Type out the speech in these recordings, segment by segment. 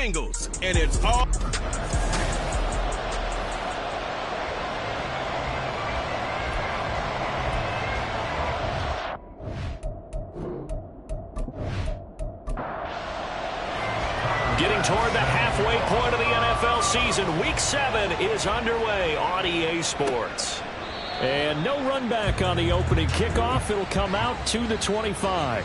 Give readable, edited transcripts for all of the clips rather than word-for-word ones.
Bengals, and it's all... Getting toward the halfway point of the NFL season, Week 7 is underway on EA Sports. And no run back on the opening kickoff. It'll come out to the 25.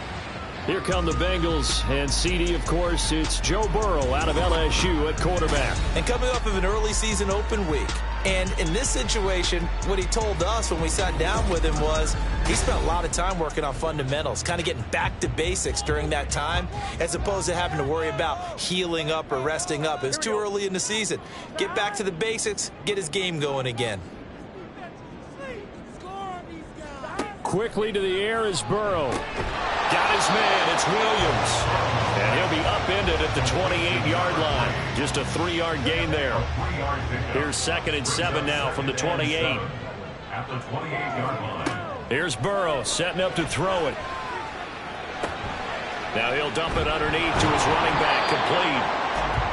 Here come the Bengals, and CD, of course, it's Joe Burrow out of LSU at quarterback. And coming off of an early season open week. And in this situation, what he told us when we sat down with him was he spent a lot of time working on fundamentals, kind of getting back to basics during that time, as opposed to having to worry about healing up or resting up. It's too early in the season. Get back to the basics, get his game going again. Quickly to the air is Burrow. Got his man, it's Williams. And he'll be upended at the 28-yard line. Just a 3-yard gain there. Here's 2nd and 7 now from the 28. At the 28-yard line. Here's Burrow setting up to throw it. Now he'll dump it underneath to his running back, complete.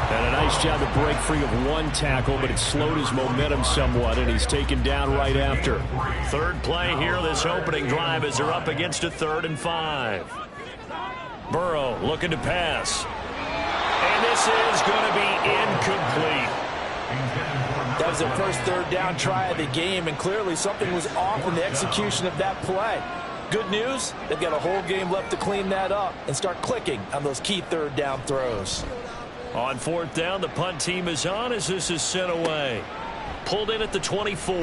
And a nice job to break free of one tackle, but it slowed his momentum somewhat, and he's taken down right after. Third play here, this opening drive, as they're up against a 3rd and 5. Burrow looking to pass. And this is going to be incomplete. That was their first 3rd down try of the game, and clearly something was off in the execution of that play. Good news, they've got a whole game left to clean that up and start clicking on those key 3rd down throws. On 4th down, the punt team is on as this is sent away. Pulled in at the 24.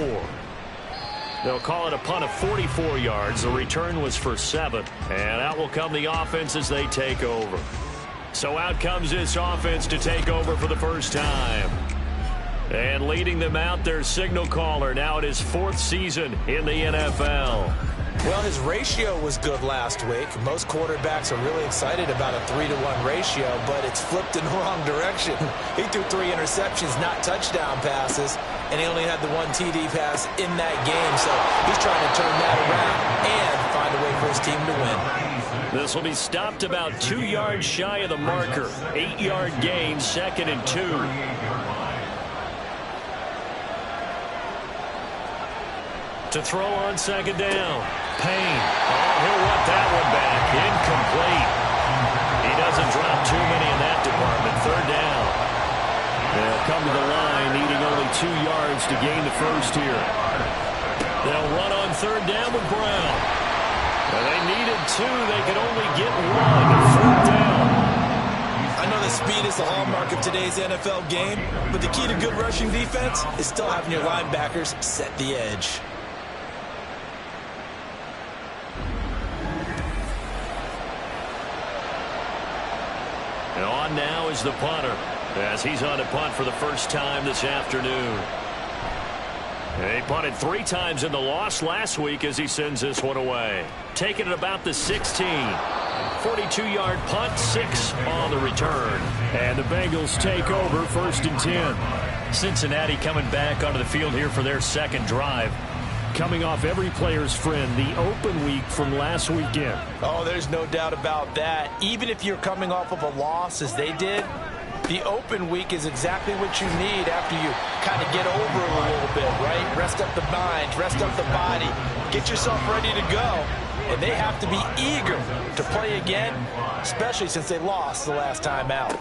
They'll call it a punt of 44 yards. The return was for 7. And out will come the offense as they take over. So out comes this offense to take over for the first time. And leading them out, their signal caller, now at his 4th season in the NFL. Well, his ratio was good last week. Most quarterbacks are really excited about a 3-to-1 ratio, but it's flipped in the wrong direction. He threw 3 interceptions, not touchdown passes, and he only had the 1 TD pass in that game. So he's trying to turn that around and find a way for his team to win. This will be stopped about 2 yards shy of the marker. 8-yard gain, 2nd and 2. To throw on 2nd down. Payne. Oh, he'll want that one back. Incomplete. He doesn't drop too many in that department. 3rd down. They'll come to the line, needing only 2 yards to gain the first here. They'll run on 3rd down with Brown. Well, they needed 2. They could only get 1. 4th down. I know that speed is the hallmark of today's NFL game, but the key to good rushing defense is still having your linebackers set the edge. And on now is the punter, as he's on a punt for the first time this afternoon. He punted 3 times in the loss last week as he sends this one away. Taking it about the 16. 42-yard punt, 6 on the return. And the Bengals take over 1st and 10. Cincinnati coming back onto the field here for their 2nd drive. Coming off every player's friend, the open week from last weekend. Oh, there's no doubt about that. Even if you're coming off of a loss as they did, the open week is exactly what you need after you kind of get over it a little bit, right? Rest up the mind, rest up the body, get yourself ready to go. And they have to be eager to play again, especially since they lost the last time out.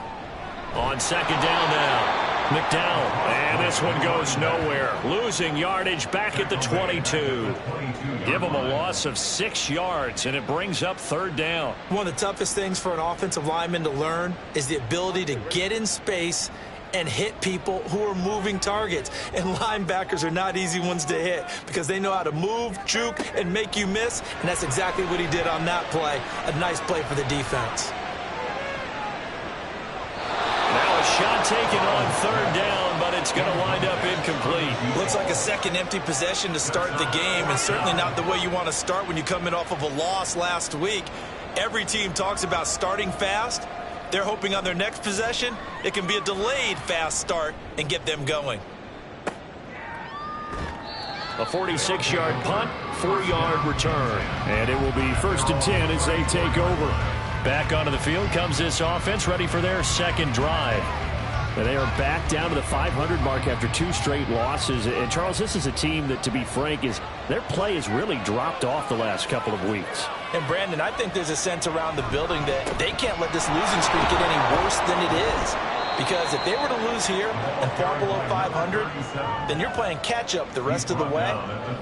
On 2nd down now. McDowell, and this one goes nowhere. Losing yardage back at the 22. Give them a loss of 6 yards, and it brings up 3rd down. One of the toughest things for an offensive lineman to learn is the ability to get in space and hit people who are moving targets. And linebackers are not easy ones to hit because they know how to move, juke, and make you miss, and that's exactly what he did on that play. A nice play for the defense. Now a shot taken on 3rd down, but it's going to wind up incomplete. Looks like a second empty possession to start the game, and certainly not the way you want to start when you're coming off of a loss last week. Every team talks about starting fast. They're hoping on their next possession, it can be a delayed fast start and get them going. A 46-yard punt, 4-yard return. And it will be 1st and 10 as they take over. Back onto the field comes this offense, ready for their 2nd drive. And they are back down to the 500 mark after 2 straight losses. And, Charles, this is a team that, to be frank, their play has really dropped off the last couple of weeks. And, Brandon, I think there's a sense around the building that they can't let this losing streak get any worse than it is. Because if they were to lose here and fall below 500, then you're playing catch-up the rest of the way.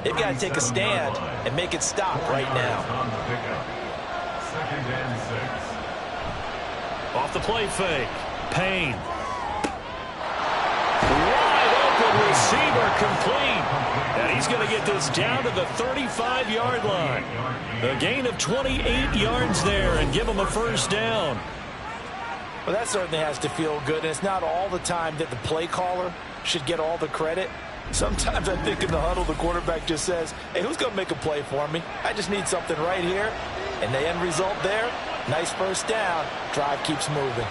They've got to take a stand and make it stop right now. Off the play fake. Payne. Wide open receiver complete. And he's going to get this down to the 35-yard line. A gain of 28 yards there and give him a first down. Well, that certainly has to feel good, and it's not all the time that the play caller should get all the credit. Sometimes I think in the huddle, the quarterback just says, hey, who's going to make a play for me? I just need something right here. And the end result there, nice first down. Drive keeps moving.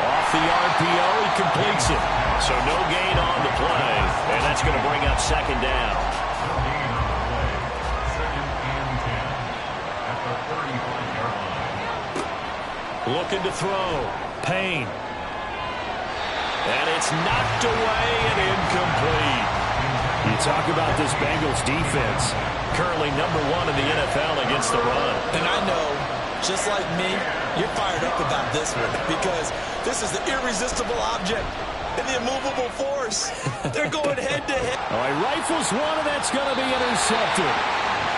Off the RPO, he completes it. So no gain on the play, and that's going to bring up second down. Looking to throw. Payne. And it's knocked away and incomplete. You talk about this Bengals defense. Currently #1 in the NFL against the run. And I know, just like me, you're fired up about this one because this is the irresistible object and the immovable force. They're going head-to-head. All right, rifles one, and that's going to be intercepted.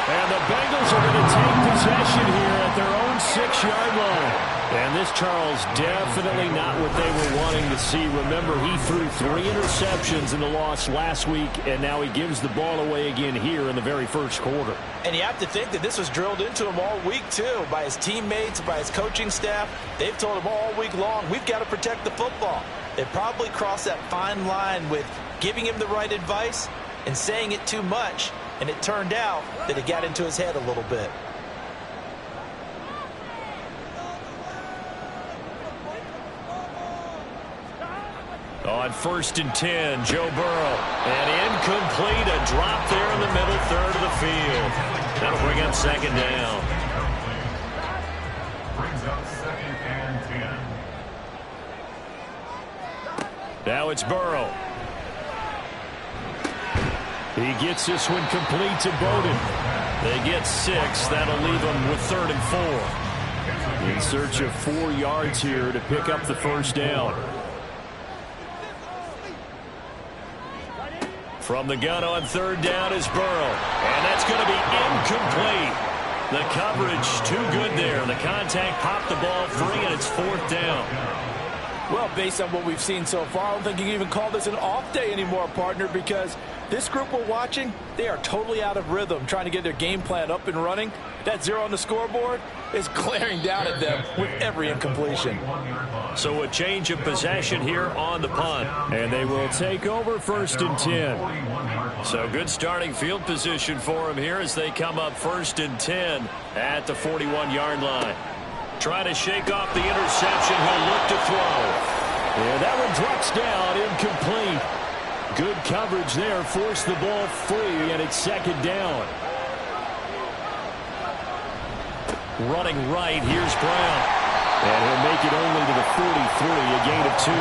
And the Bengals are going to take possession here at their own 6-yard line. And this, Charles, definitely not what they were wanting to see. Remember, he threw 3 interceptions in the loss last week, and now he gives the ball away again here in the very first quarter. And you have to think that this was drilled into him all week, too, by his teammates, by his coaching staff. They've told him all week long, we've got to protect the football. They probably crossed that fine line with giving him the right advice and saying it too much. And it turned out that it got into his head a little bit. On 1st and 10, Joe Burrow. And incomplete, a drop there in the middle third of the field. That'll bring up second down. Brings up 2nd and 10. Now it's Burrow. He gets this one complete to Bowden. They get 6. That'll leave them with 3rd and 4. In search of 4 yards here to pick up the first down. From the gun on 3rd down is Burrow. And that's going to be incomplete. The coverage too good there. The contact popped the ball free, and it's 4th down. Well, based on what we've seen so far, I don't think you can even call this an off day anymore, partner, because this group we're watching, they are totally out of rhythm, trying to get their game plan up and running. That 0 on the scoreboard is glaring down at them with every incompletion. So a change of possession here on the punt. And they will take over 1st and 10. So good starting field position for them here as they come up 1st and 10 at the 41-yard line. Trying to shake off the interception. He'll look to throw. Yeah, that one drops down, incomplete. Good coverage there, forced the ball free, and it's 2nd down. Running right, here's Brown. And he'll make it only to the 43, a gain of 2.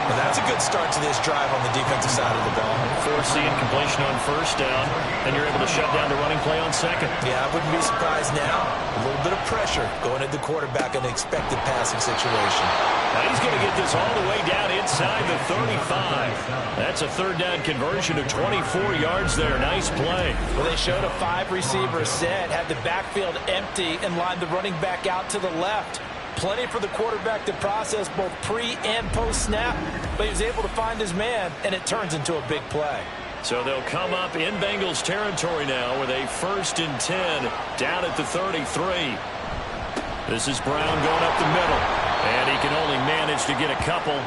Well, that's a good start to this drive on the defensive side of the ball. Force the incompletion on 1st down, and you're able to shut down the running play on 2nd. Yeah, I wouldn't be surprised now. A little bit of pressure going at the quarterback in an expected passing situation. Now he's going to get this all the way down inside the 35. That's a 3rd down conversion of 24 yards there. Nice play. Well, they showed a 5-receiver set, had the backfield empty, and lined the running back out to the left. Plenty for the quarterback to process both pre- and post-snap, but he was able to find his man, and it turns into a big play. So they'll come up in Bengals territory now with a 1st and 10 down at the 33. This is Brown going up the middle, and he can only manage to get a couple.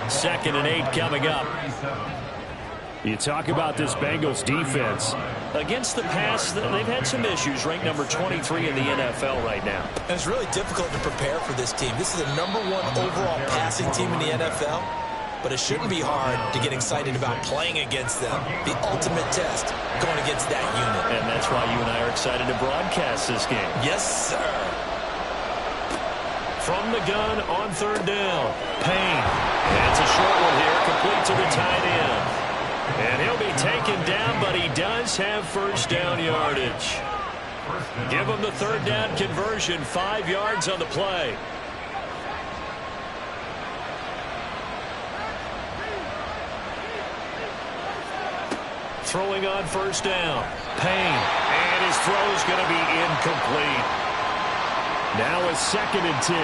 2nd and 8 coming up. You talk about this Bengals defense. Against the pass, they've had some issues. Ranked number 23 in the NFL right now. And it's really difficult to prepare for this team. This is the #1 overall passing team in the NFL. But it shouldn't be hard to get excited about playing against them. The ultimate test going against that unit. And that's why you and I are excited to broadcast this game. Yes, sir. From the gun on third down. Payne. That's a short one here, complete to the tight end. And he'll be taken down, but he does have first down yardage. Give him the third down conversion, 5 yards on the play. Throwing on first down. Payne. And his throw's going to be incomplete. Now a 2nd and 10.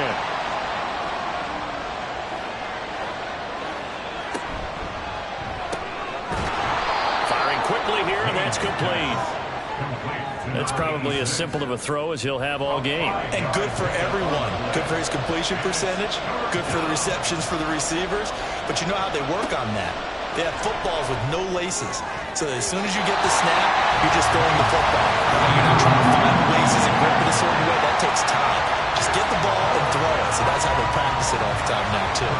Firing quickly here, and that's complete. That's probably as simple of a throw as he'll have all game. And good for everyone. Good for his completion percentage. Good for the receptions for the receivers. But you know how they work on that. They have footballs with no laces. So as soon as you get the snap, you're just throwing the football. You're not trying to find laces and grip it a certain way. That takes time. Just get the ball and throw it. So that's how they practice it all the time now, too.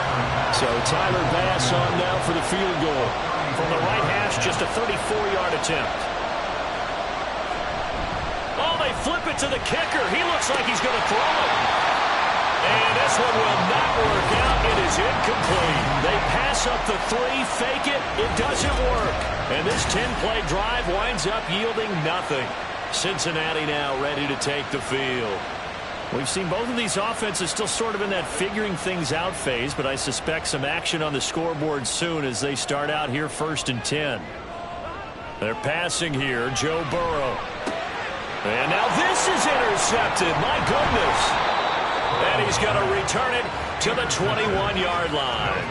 So Tyler Bass on now for the field goal. From the right hash, just a 34-yard attempt. Oh, they flip it to the kicker. He looks like he's going to throw it. And this one will not work out. It is incomplete. They pass up the 3, fake it. It doesn't work. And this 10-play drive winds up yielding nothing. Cincinnati now ready to take the field. We've seen both of these offenses still sort of in that figuring things out phase, but I suspect some action on the scoreboard soon as they start out here 1st and 10. They're passing here, Joe Burrow. And now this is intercepted. My goodness. And he's going to return it to the 21-yard line.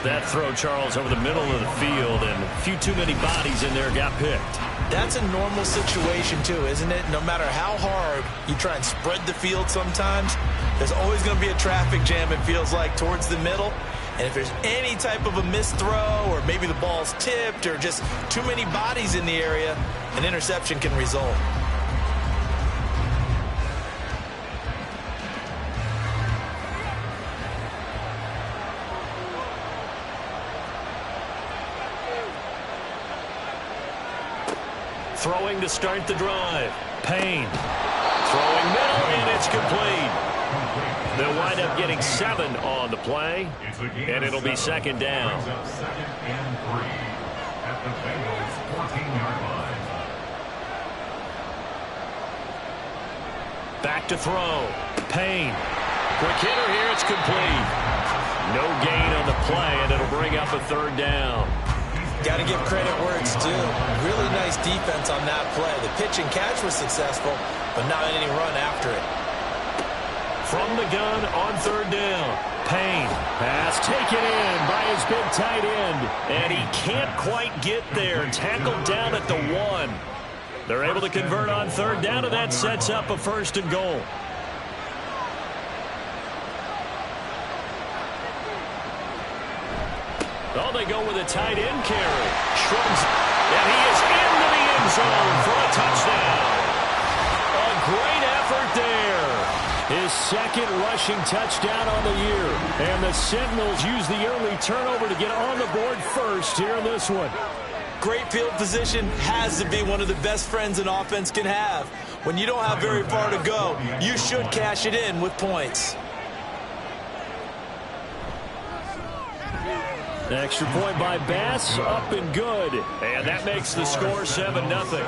That throw, Charles, over the middle of the field, and a few too many bodies in there got picked. That's a normal situation, too, isn't it? No matter how hard you try and spread the field sometimes, there's always going to be a traffic jam, it feels like, towards the middle. And if there's any type of a missed throw, or maybe the ball's tipped, or just too many bodies in the area, an interception can result. Throwing to start the drive. Payne. Throwing middle, and it's complete. They'll wind up getting 7 on the play, and it'll be 2nd down. 2nd and 3 at the Bengals 14-yard line. Back to throw. Payne. Quick hitter here, it's complete. No gain on the play, and it'll bring up a 3rd down. Got to give credit where it's due. Really nice defense on that play. The pitch and catch was successful, but not any run after it. From the gun on 3rd down. Payne. Pass taken in by his big tight end. And he can't quite get there. Tackled down at the 1. They're able to convert on 3rd down, and that sets up a 1st and goal. Oh, they go with a tight end carry. Shrugs, and he is into the end zone for a touchdown. A great effort there. His 2nd rushing touchdown on the year. And the Sentinels use the early turnover to get on the board first here in this one. Great field position has to be one of the best friends an offense can have. When you don't have very far to go, you should cash it in with points. Extra point by Bass, up and good. And that makes the score 7-0.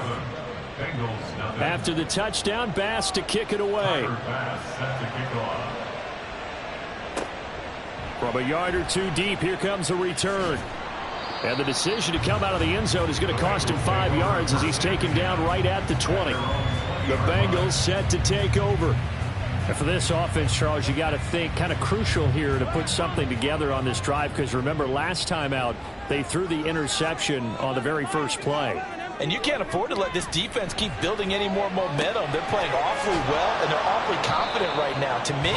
After the touchdown, Bass to kick it away. From a yard or 2 deep, here comes a return. And the decision to come out of the end zone is going to cost him 5 yards as he's taken down right at the 20. The Bengals set to take over. And for this offense, Charles, you got to think kind of crucial here to put something together on this drive, because remember last time out they threw the interception on the very first play. And you can't afford to let this defense keep building any more momentum. They're playing awfully well, and they're awfully confident right now. To me,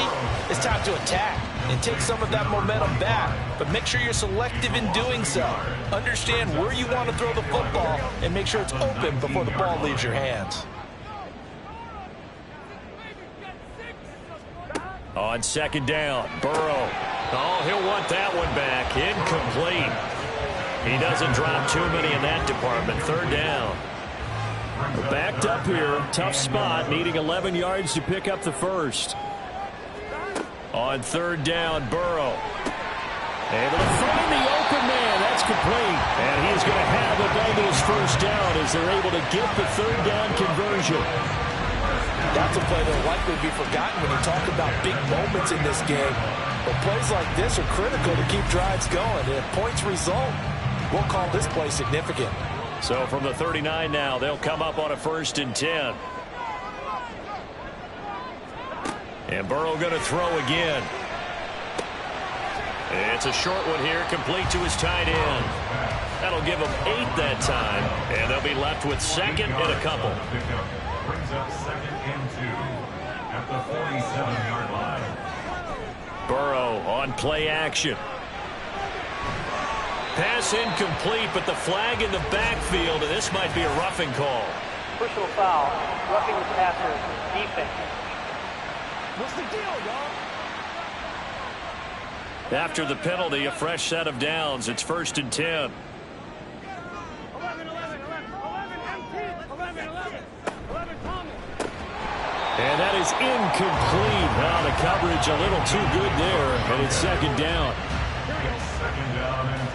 it's time to attack and take some of that momentum back. But make sure you're selective in doing so. Understand where you want to throw the football and make sure it's open before the ball leaves your hands. On 2nd down, Burrow. Oh, he'll want that one back. Incomplete. He doesn't drop too many in that department. 3rd down. We're backed up here. Tough spot, needing 11 yards to pick up the 1st. On third down, Burrow. Able to find the open man. That's complete. And he's going to have the Bengals first down as they're able to get the third down conversion. That's a play that will likely be forgotten when you talk about big moments in this game. But plays like this are critical to keep drives going. And if points result, we'll call this play significant. So from the 39 now, they'll come up on a 1st and 10. And Burrow going to throw again. It's a short one here, complete to his tight end. That'll give him 8 that time, and they'll be left with second and a couple. Brings up 2nd and 2 at the 47-yard line. Burrow on play action. Pass incomplete, but the flag in the backfield, and this might be a roughing call. Personal foul, roughing the passer, defense. What's the deal, dog? After the penalty, a fresh set of downs. It's 1st and 10. 11, 11, 11, 11, empty, 11, 11, 11, Thomas. And that is incomplete. Now the coverage a little too good there, and it's 2nd down. It's 2nd down and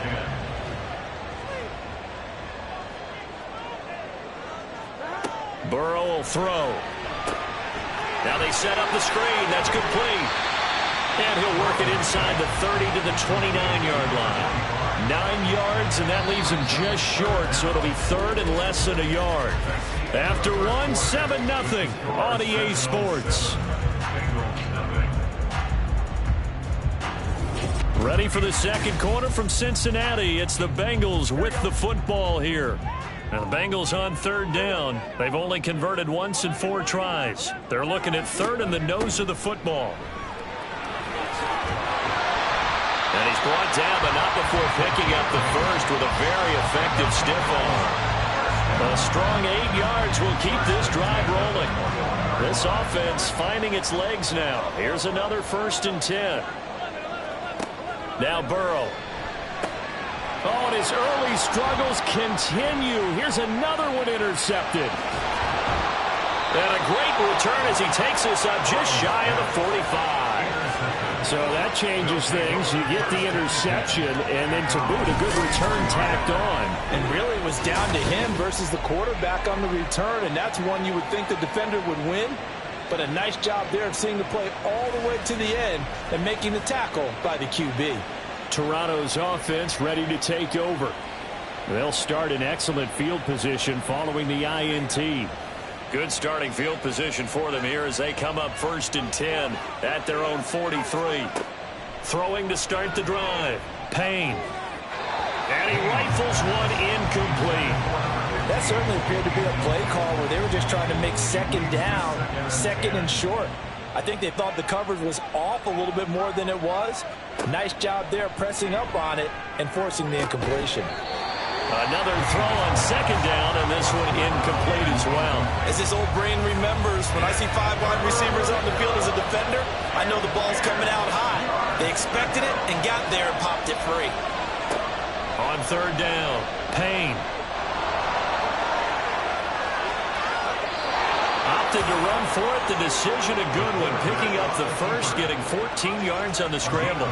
10. Burrow will throw. Now they set up the screen. That's complete. And he'll work it inside the 30 to the 29-yard line. 9 yards, and that leaves him just short, so it'll be 3rd and less than a yard. After 7-0 on EA Sports. Ready for the second quarter from Cincinnati. It's the Bengals with the football here. Now the Bengals on 3rd down. They've only converted once in 4 tries. They're looking at 3rd and the nose of the football. And he's brought down, but not before picking up the first with a very effective stiff arm. A strong 8 yards will keep this drive rolling. This offense finding its legs now. Here's another 1st and 10. Now Burrow. Oh, and his early struggles continue. Here's another one intercepted. And a great return as he takes this up just shy of the 45. So that changes things. You get the interception, and then to boot, a good return tacked on. And really it was down to him versus the quarterback on the return, and that's one you would think the defender would win. But a nice job there of seeing the play all the way to the end and making the tackle by the QB. Toronto's offense ready to take over. They'll start in excellent field position following the INT. Good starting field position for them here as they come up 1st and 10 at their own 43. Throwing to start the drive. Payne. And he rifles one incomplete. That certainly appeared to be a play call where they were just trying to make 2nd down, 2nd and short. I think they thought the coverage was off a little bit more than it was. Nice job there pressing up on it and forcing the incompletion. Another throw on 2nd down, and this one incomplete as well. As this old brain remembers, when I see 5 wide receivers on the field as a defender, I know the ball's coming out high. They expected it and got there and popped it free. On 3rd down, Payne. Opted to run for it. The decision a good one. Picking up the first, getting 14 yards on the scramble.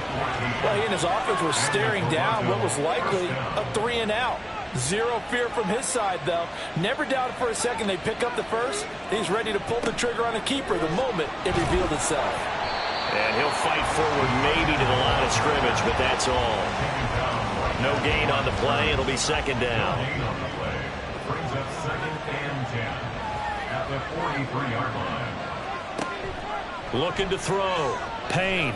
Well, he and his offense were staring down what was likely a 3 and out. Zero fear from his side, though. Never doubted for a second they'd pick up the first. He's ready to pull the trigger on a keeper the moment it revealed itself. And he'll fight forward maybe to the line of scrimmage, but that's all. No gain on the play. It'll be 2nd down. Brings up 2nd and 10 at the 43-yard line. Looking to throw. Payne.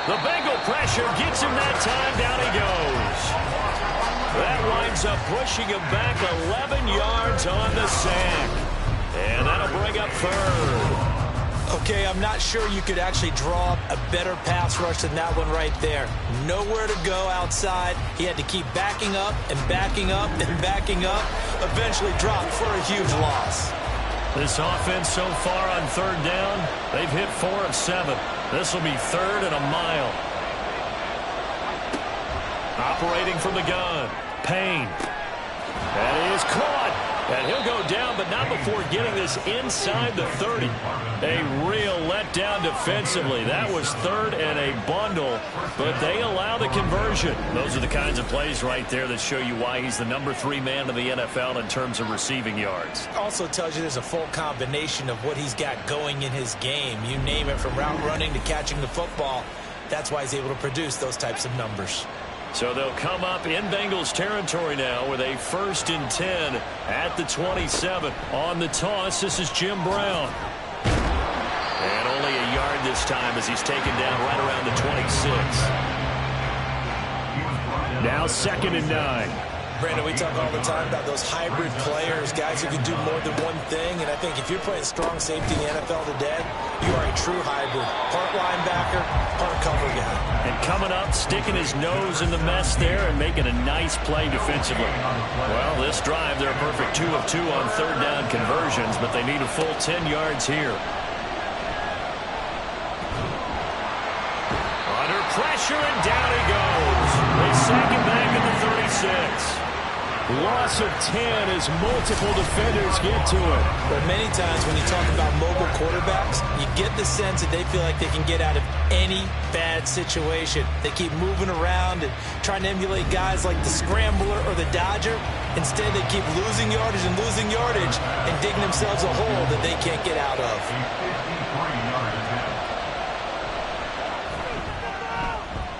The Bengal pressure gets him that time. Down he goes. That winds up pushing him back 11 yards on the sack. And that'll bring up 3rd. Okay, I'm not sure you could actually draw up a better pass rush than that one right there. Nowhere to go outside. He had to keep backing up and backing up and backing up. Eventually dropped for a huge loss. This offense so far on 3rd down, they've hit 4 of 7. This will be 3rd and a mile. Operating from the gun, Payne. That is caught. And he'll go down, but not before getting this inside the 30. A real letdown defensively. That was third and a bundle, but they allow the conversion. Those are the kinds of plays right there that show you why he's the #3 man in the NFL in terms of receiving yards. Also tells you there's a full combination of what he's got going in his game. You name it, from route running to catching the football. That's why he's able to produce those types of numbers. So they'll come up in Bengals territory now with a 1st and 10 at the 27. On the toss, this is Jim Brown. And only a yard this time as he's taken down right around the 26. Now 2nd and 9. Brandon, we talk all the time about those hybrid players, guys who can do more than one thing. And I think if you're playing strong safety in the NFL today, you are a true hybrid. Part linebacker, part cover guy. And coming up, sticking his nose in the mess there and making a nice play defensively. Well, this drive, they're a perfect 2 of 2 on 3rd down conversions, but they need a full 10 yards here. Under pressure, and down he goes. They sack him back at the 36. Loss of 10 as multiple defenders get to it. But many times when you talk about mobile quarterbacks, you get the sense that they feel like they can get out of any bad situation. They keep moving around and trying to emulate guys like the Scrambler or the Dodger. Instead, they keep losing yardage and digging themselves a hole that they can't get out of.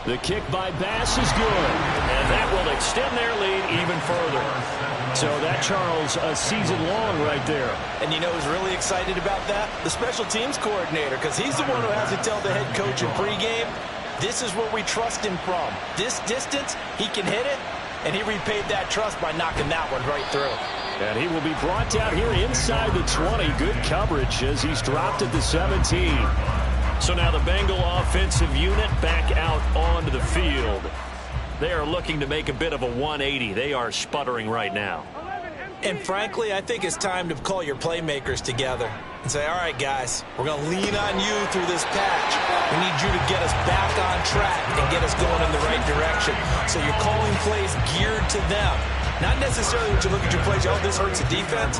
The kick by Bass is good, and that will extend their lead even further. So that, Charles, a season long right there. And you know who's really excited about that? The special teams coordinator, because he's the one who has to tell the head coach in pregame, this is where we trust him from. This distance, he can hit it, and he repaid that trust by knocking that one right through. And he will be brought down here inside the 20. Good coverage as he's dropped at the 17. So now the Bengal offensive unit back out onto the field. They are looking to make a bit of a 180. They are sputtering right now. And frankly, I think it's time to call your playmakers together and say, all right, guys, we're going to lean on you through this patch. We need you to get us back on track and get us going in the right direction. So you're calling plays geared to them. Not necessarily when you look at your plays, oh, this hurts the defense.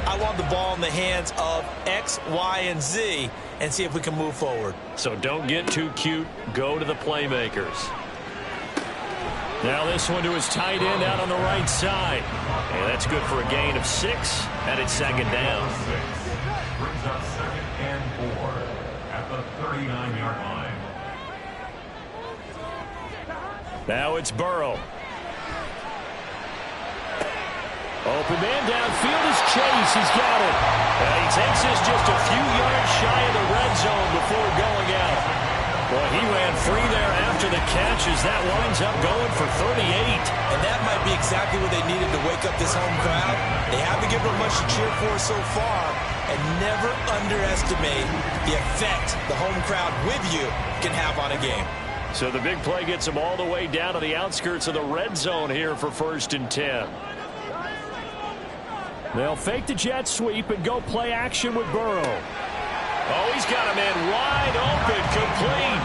I want the ball in the hands of X, Y, and Z and see if we can move forward. So don't get too cute. Go to the playmakers. Now this one to his tight end out on the right side. And that's good for a gain of 6, and it's 2nd down. Brings up 2nd and 4 at the 39-yard line. Now it's Burrow. Open man downfield is Chase. He's got it. And he takes this just a few yards shy of the red zone before going out. Well, he ran free there after the catch as that winds up going for 38. And that might be exactly what they needed to wake up this home crowd. They haven't given them much to cheer for so far. And never underestimate the effect the home crowd with you can have on a game. So the big play gets them all the way down to the outskirts of the red zone here for 1st and 10. They'll fake the jet sweep and go play action with Burrow. Oh, he's got a man wide open, complete.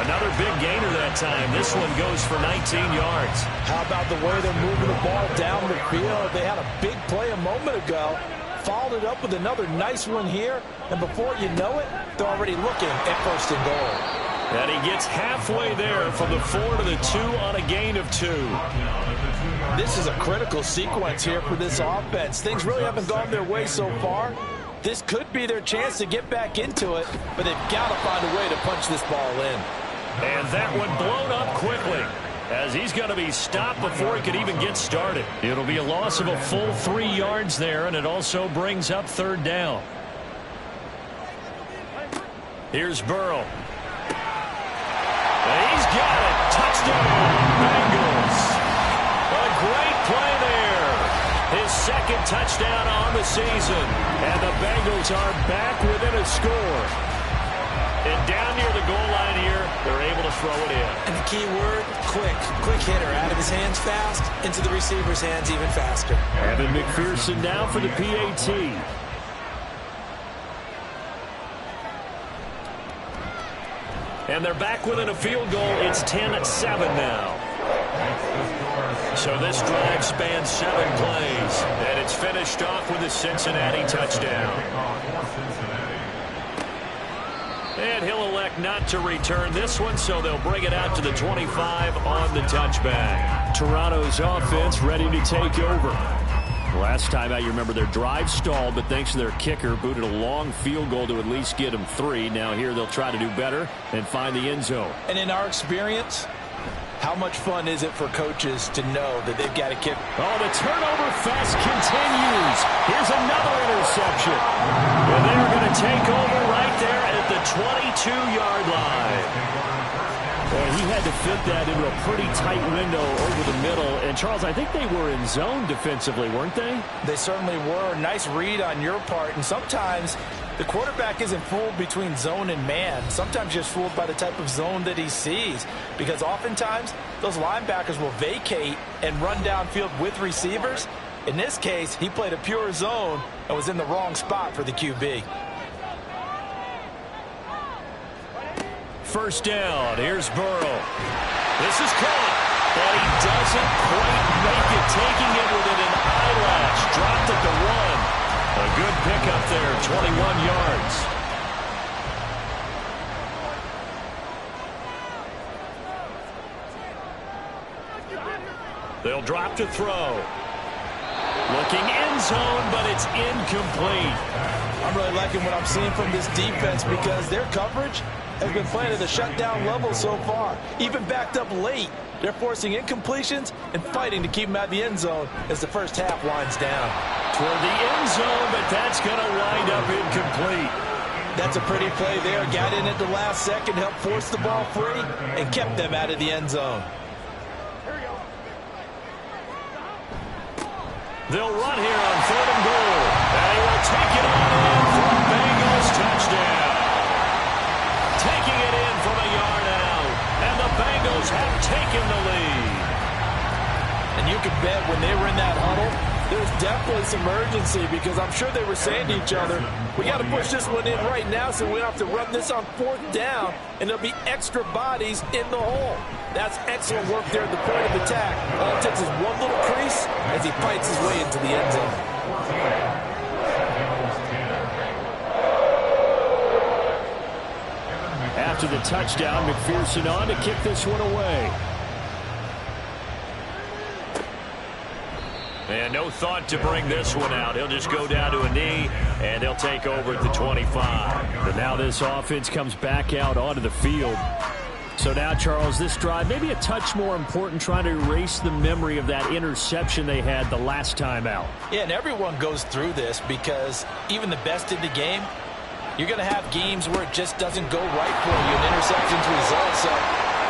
Another big gainer that time. This one goes for 19 yards. How about the way they're moving the ball down the field? They had a big play a moment ago. Followed it up with another nice one here. And before you know it, they're already looking at 1st and goal. And he gets halfway there from the 4 to the 2 on a gain of 2. This is a critical sequence here for this offense. Things really haven't gone their way so far. This could be their chance to get back into it, but they've got to find a way to punch this ball in. And that one blown up quickly as he's going to be stopped before he could even get started. It'll be a loss of a full 3 yards there, and it also brings up 3rd down. Here's Burrow. And he's got it. Touchdown, Bengals. A great play there. His 2nd touchdown on the season. And the Bengals are back within a score. And down near the goal line here, they're able to throw it in. And the key word, quick. Quick hitter. Out of his hands fast, into the receiver's hands even faster. Evan McPherson now for the PAT. And they're back within a field goal. It's 10-7 now. So this drive spans 7 plays, and it's finished off with a Cincinnati touchdown. And he'll elect not to return this one, so they'll bring it out to the 25 on the touchback. Toronto's offense ready to take over. Last time out, you remember their drive stalled, but thanks to their kicker, booted a long field goal to at least get them 3. Now here they'll try to do better and find the end zone. And in our experience, how much fun is it for coaches to know that they've got to kick? Oh, the turnover fest continues. Here's another interception. And they're going to take over right there at the 22-yard line. Well, he had to fit that into a pretty tight window over the middle. And, Charles, I think they were in zone defensively, weren't they? They certainly were. Nice read on your part. And sometimes the quarterback isn't fooled between zone and man. Sometimes you're just fooled by the type of zone that he sees. Because oftentimes, those linebackers will vacate and run downfield with receivers. In this case, he played a pure zone and was in the wrong spot for the QB. First down. Here's Burrow. This is caught, but he doesn't quite make it, taking it within an eyelash. Dropped at the 1. A good pickup there, 21 yards. They'll drop to throw. Looking end zone, but it's incomplete. I'm really liking what I'm seeing from this defense because their coverage has been playing at a shutdown level so far. Even backed up late, they're forcing incompletions and fighting to keep them out of the end zone as the first half winds down. Toward the end zone, but that's going to wind up incomplete. That's a pretty play there. Got in at the last second, helped force the ball free, and kept them out of the end zone. They'll run here on 3rd and goal. And he will take it on in for a Bengals touchdown. Taking it in from a yard out. And the Bengals have taken the lead. And you can bet when they were in that huddle, there's definitely some urgency because I'm sure they were saying to each other, we got to push this one in right now so we don't have to run this on 4th down, and there'll be extra bodies in the hole. That's excellent work there at the point of attack. All it takes is one little crease as he fights his way into the end zone. After the touchdown, McPherson on to kick this one away. And no thought to bring this one out. He'll just go down to a knee, and they'll take over at the 25. But now this offense comes back out onto the field. So now, Charles, this drive maybe a touch more important, trying to erase the memory of that interception they had the last time out. Yeah, and everyone goes through this because even the best in the game, you're going to have games where it just doesn't go right for you, and interceptions result. So,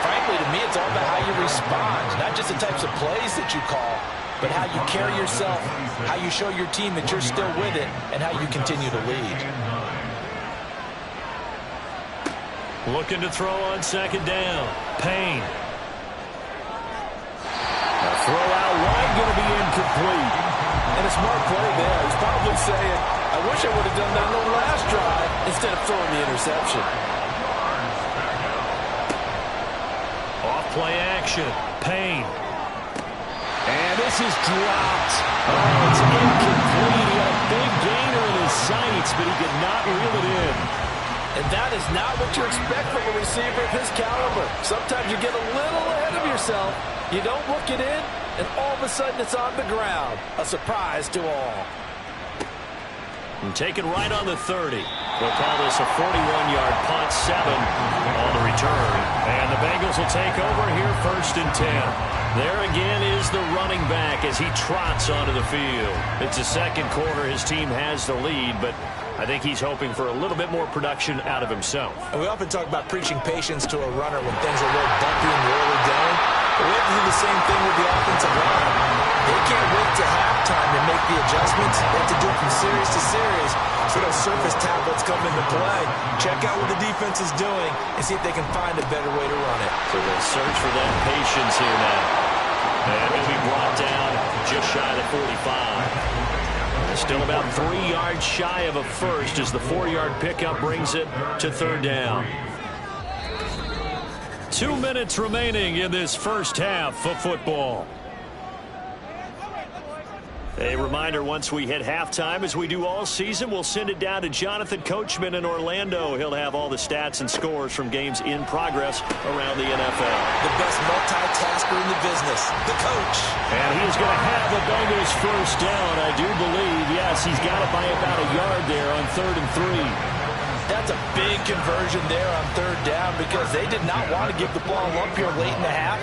frankly, to me, it's all about how you respond, not just the types of plays that you call, but how you carry yourself, how you show your team that you're still with it, and how you continue to lead. Looking to throw on 2nd down. Payne. A throw out wide, going to be incomplete. And a smart play there. He's probably saying, I wish I would have done that on the last drive instead of throwing the interception. Off play action. Payne. And this is dropped. Oh, it's incomplete. He had a big gainer in his sights, but he could not reel it in. And that is not what you expect from a receiver of his caliber. Sometimes you get a little ahead of yourself. You don't look it in, and all of a sudden it's on the ground. A surprise to all. And taken right on the 30. They'll call this a 41-yard punt, 7 on the return. And the Bengals will take over here 1st and 10. There again is the running back as he trots onto the field. It's the 2nd quarter. His team has the lead, but I think he's hoping for a little bit more production out of himself. And we often talk about preaching patience to a runner when things are a little bumpy in the early going. But we have to do the same thing with the offensive line. They can't wait to halftime to make the adjustments. They have to do it from series to series. So those surface tablets come into play. Check out what the defense is doing and see if they can find a better way to run it. So they'll search for that patience here now. And he'll be brought down just shy of the 45. Still about 3 yards shy of a first as the 4-yard pickup brings it to 3rd down. 2 minutes remaining in this first half of football. A reminder, once we hit halftime, as we do all season, we'll send it down to Jonathan Coachman in Orlando. He'll have all the stats and scores from games in progress around the NFL. The best multitasker in the business, the coach. And he's going to have the Bengals first down, I do believe. Yes, he's got it by about a yard there on 3rd and 3. That's a big conversion there on 3rd down because they did not want to give the ball up here late in the half.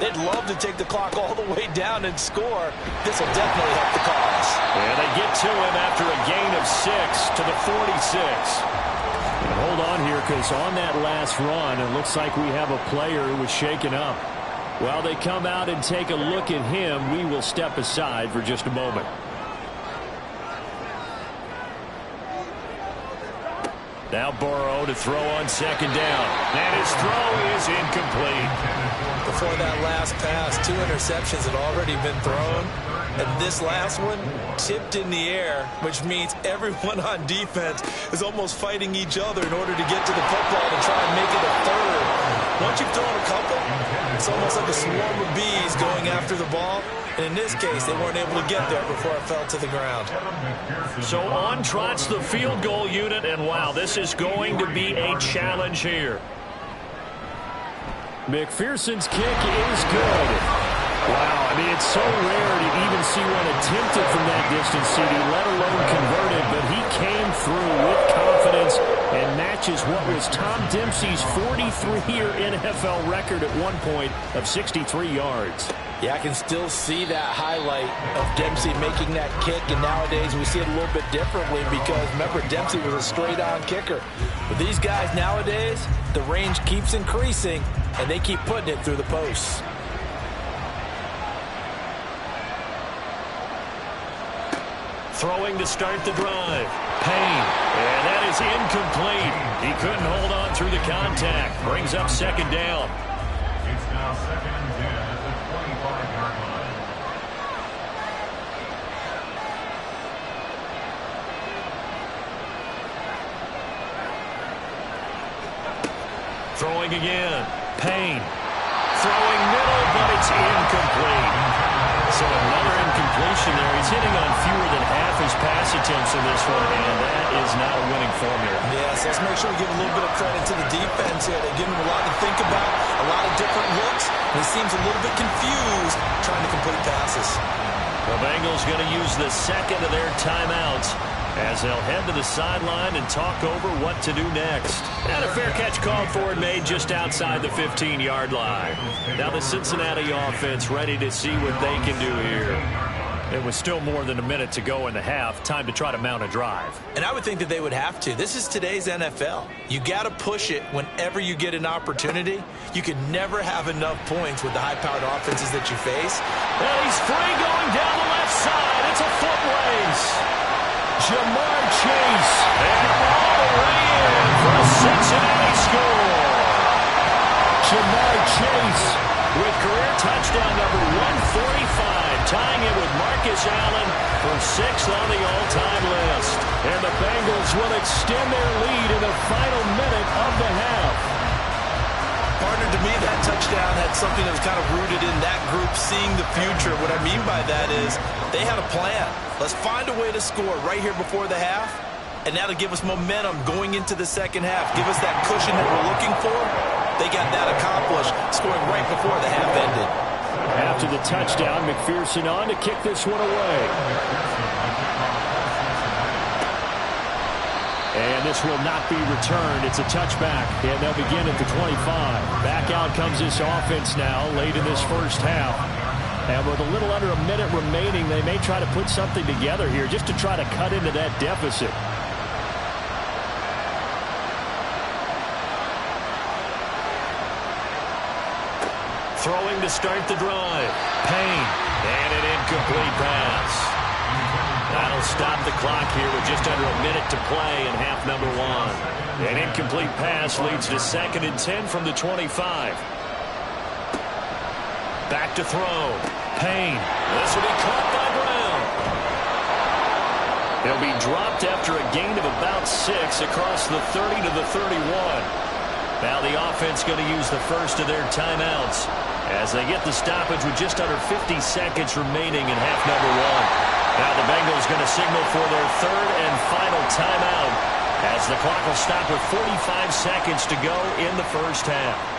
They'd love to take the clock all the way down and score. This will definitely help the cause. And they get to him after a gain of 6 to the 46. And hold on here, because on that last run, it looks like we have a player who was shaken up. While they come out and take a look at him, we will step aside for just a moment. Now Burrow to throw on 2nd down. And his throw is incomplete. Before that last pass, 2 interceptions had already been thrown. And this last one tipped in the air, which means everyone on defense is almost fighting each other in order to get to the football to try and make it a 3rd. Once you've thrown a couple, it's almost like a swarm of bees going after the ball. And in this case, they weren't able to get there before it fell to the ground. So on trots the field goal unit, and wow, this is going to be a challenge here. McPherson's kick is good. Wow, I mean, it's so rare to even see one attempted from that distance, CD, let alone converted, but he came through with confidence and matches what was Tom Dempsey's 43-year NFL record at one point of 63 yards. Yeah, I can still see that highlight of Dempsey making that kick, and nowadays we see it a little bit differently because, remember, Dempsey was a straight-on kicker. But these guys nowadays, the range keeps increasing, and they keep putting it through the posts. Throwing to start the drive. Payne. And that is incomplete. He couldn't hold on through the contact. Brings up 2nd down. It's now 2nd and 10 at the 25-yard line. Throwing again. Payne. Throwing middle, but it's incomplete. So another incompletion there. He's hitting on fewer than half his pass attempts in this one, and that is not a winning formula. Yes, let's make sure we give a little bit of credit to the defense here. They give him a lot to think about, a lot of different looks, and he seems a little bit confused trying to complete passes. The Bengals going to use the 2nd of their timeouts as they'll head to the sideline and talk over what to do next. And a fair catch called for and made just outside the 15-yard line. Now the Cincinnati offense ready to see what they can do here. It was still more than a minute to go in the half. Time to try to mount a drive. And I would think that they would have to. This is today's NFL. You got to push it whenever you get an opportunity. You can never have enough points with the high-powered offenses that you face. And he's free going down the left side. It's a foot race. Jamar Chase, and all the way in for a Cincinnati score. Jamar Chase with career touchdown number 145, tying it with Marcus Allen for 6th on the all-time list. And the Bengals will extend their lead in the final minute of the half. Partner, to me, that touchdown had something that was kind of rooted in that group seeing the future. What I mean by that is they had a plan. Let's find a way to score right here before the half, and that'll give us momentum going into the 2nd half. Give us that cushion that we're looking for. They got that accomplished, scoring right before the half ended. After the touchdown, McPherson on to kick this one away. And this will not be returned. It's a touchback, and they'll begin at the 25. Back out comes this offense now late in this first half. And with a little under a minute remaining, they may try to put something together here just to try to cut into that deficit. Throwing to start the drive. Payne. And an incomplete pass. That'll stop the clock here with just under a minute to play in half number 1. An incomplete pass leads to 2nd and 10 from the 25. Back to throw. Payne. This will be caught by Brown. He'll be dropped after a gain of about 6 across the 30 to the 31. Now the offense going to use the first of their timeouts as they get the stoppage with just under 50 seconds remaining in half number one. Now the Bengals going to signal for their third and final timeout as the clock will stop with 45 seconds to go in the first half.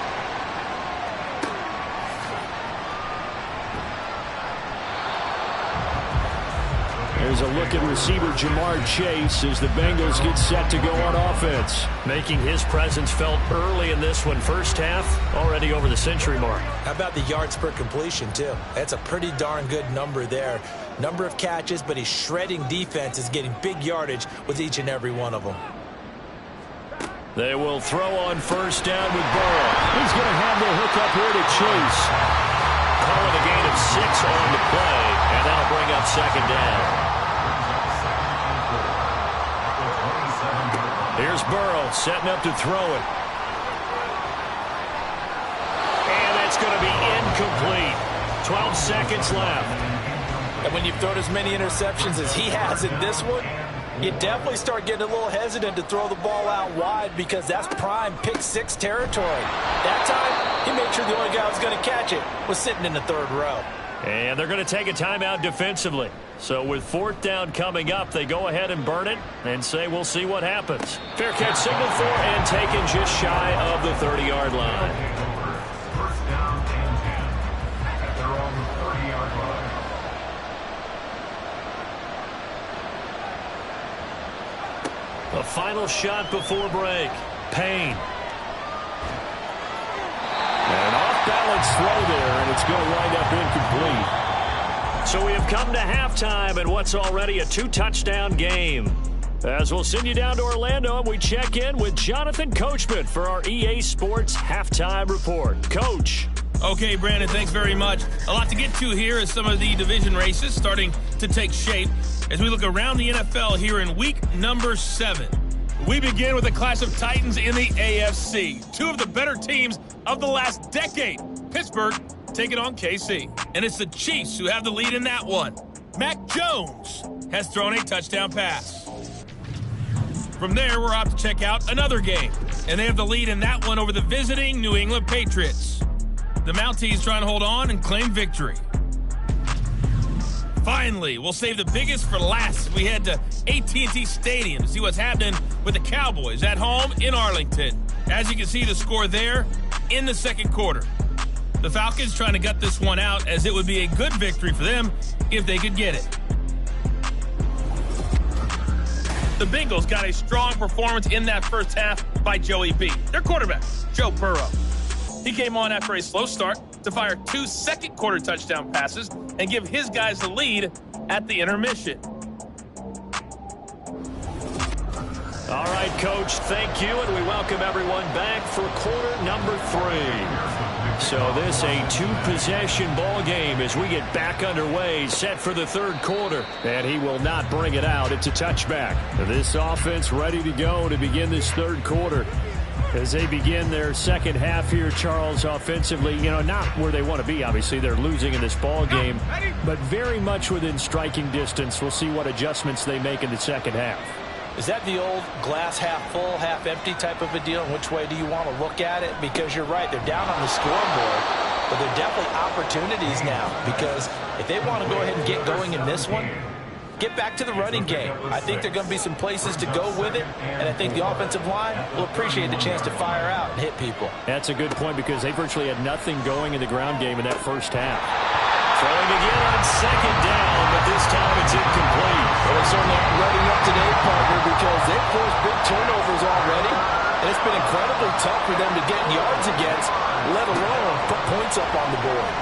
There's a look at receiver Jamar Chase as the Bengals get set to go on offense. Making his presence felt early in this one. First half, already over the century mark. How about the yards per completion, too? That's a pretty darn good number there. Number of catches, but he's shredding defenses, getting big yardage with each and every one of them. They will throw on first down with Burrow. He's going to have the hook up here to Chase. Calling a gain of 6 on the play, and that'll bring up second down. Here's Burrow setting up to throw it. And that's going to be incomplete. 12 seconds left. And when you've thrown as many interceptions as he has in this one, you definitely start getting a little hesitant to throw the ball out wide because that's prime pick-6 territory. That time, he made sure the only guy who was going to catch it was sitting in the third row. And they're going to take a timeout defensively. So with fourth down coming up, they go ahead and burn it and say we'll see what happens. Fair catch signaled for and taken just shy of the 30-yard line. First down and 10 at their own 30-yard line. The final shot before break. Payne. An off-balance throw there, and it's going to wind up incomplete. So we have come to halftime in what's already a 2-touchdown game. As we'll send you down to Orlando, and we check in with Jonathan Coachman for our EA Sports Halftime Report. Coach. Okay, Brandon, thanks very much. A lot to get to here as some of the division races starting to take shape as we look around the NFL here in week number 7. We begin with a clash of titans in the AFC. Two of the better teams of the last decade. Pittsburgh taking on KC. And it's the Chiefs who have the lead in that one. Mac Jones has thrown a touchdown pass. From there, we're off to check out another game. And they have the lead in that one over the visiting New England Patriots. The Mounties trying to hold on and claim victory. Finally, we'll save the biggest for last as we head to AT&T Stadium to see what's happening with the Cowboys at home in Arlington. As you can see, the score there in the second quarter. The Falcons trying to gut this one out as it would be a good victory for them if they could get it. The Bengals got a strong performance in that first half by Joey B. Their quarterback, Joe Burrow. He came on after a slow start to fire 2 second-quarter touchdown passes and give his guys the lead at the intermission. All right, Coach, thank you, and we welcome everyone back for quarter number 3. So this a 2-possession ball game as we get back underway, set for the third quarter. And he will not bring it out. It's a touchback. This offense ready to go to begin this third quarter. As they begin their second half here, Charles, offensively, not where they want to be, obviously. They're losing in this ball game, but very much within striking distance. We'll see what adjustments they make in the second half. Is that the old glass half full, half empty type of a deal? And which way do you want to look at it? Because you're right, they're down on the scoreboard, but they're definitely opportunities now. Because if they want to go ahead and get going in this one, get back to the running game. I think there are going to be some places to go with it, and I think the offensive line will appreciate the chance to fire out and hit people. That's a good point because they virtually had nothing going in the ground game in that first half. Throwing again on second down, but this time it's incomplete. Well, they certainly aren't letting up today, partner, because they've forced big turnovers already, and it's been incredibly tough for them to get yards against, let alone put points up on the board.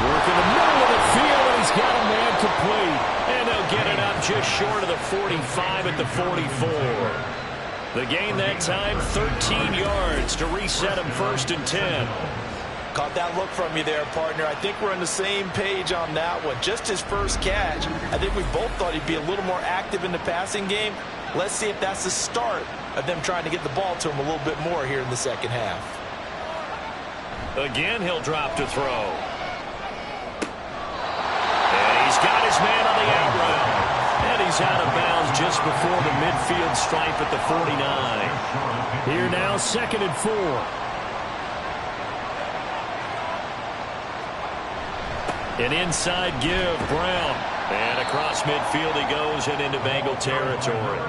Work in the middle of the field, and he's got a man complete. And they'll get it up just short of the 45 at the 44. The gain that time, 13 yards to reset him 1st and 10. Caught that look from you there, partner. I think we're on the same page on that one. Just his first catch. I think we both thought he'd be a little more active in the passing game. Let's see if that's the start of them trying to get the ball to him a little bit more here in the second half. Again, he'll drop to throw. And he's got his man on the out route. And he's out of bounds just before the midfield stripe at the 49. Here now, 2nd and 4. An inside give, Brown. And across midfield he goes and into Bengal territory.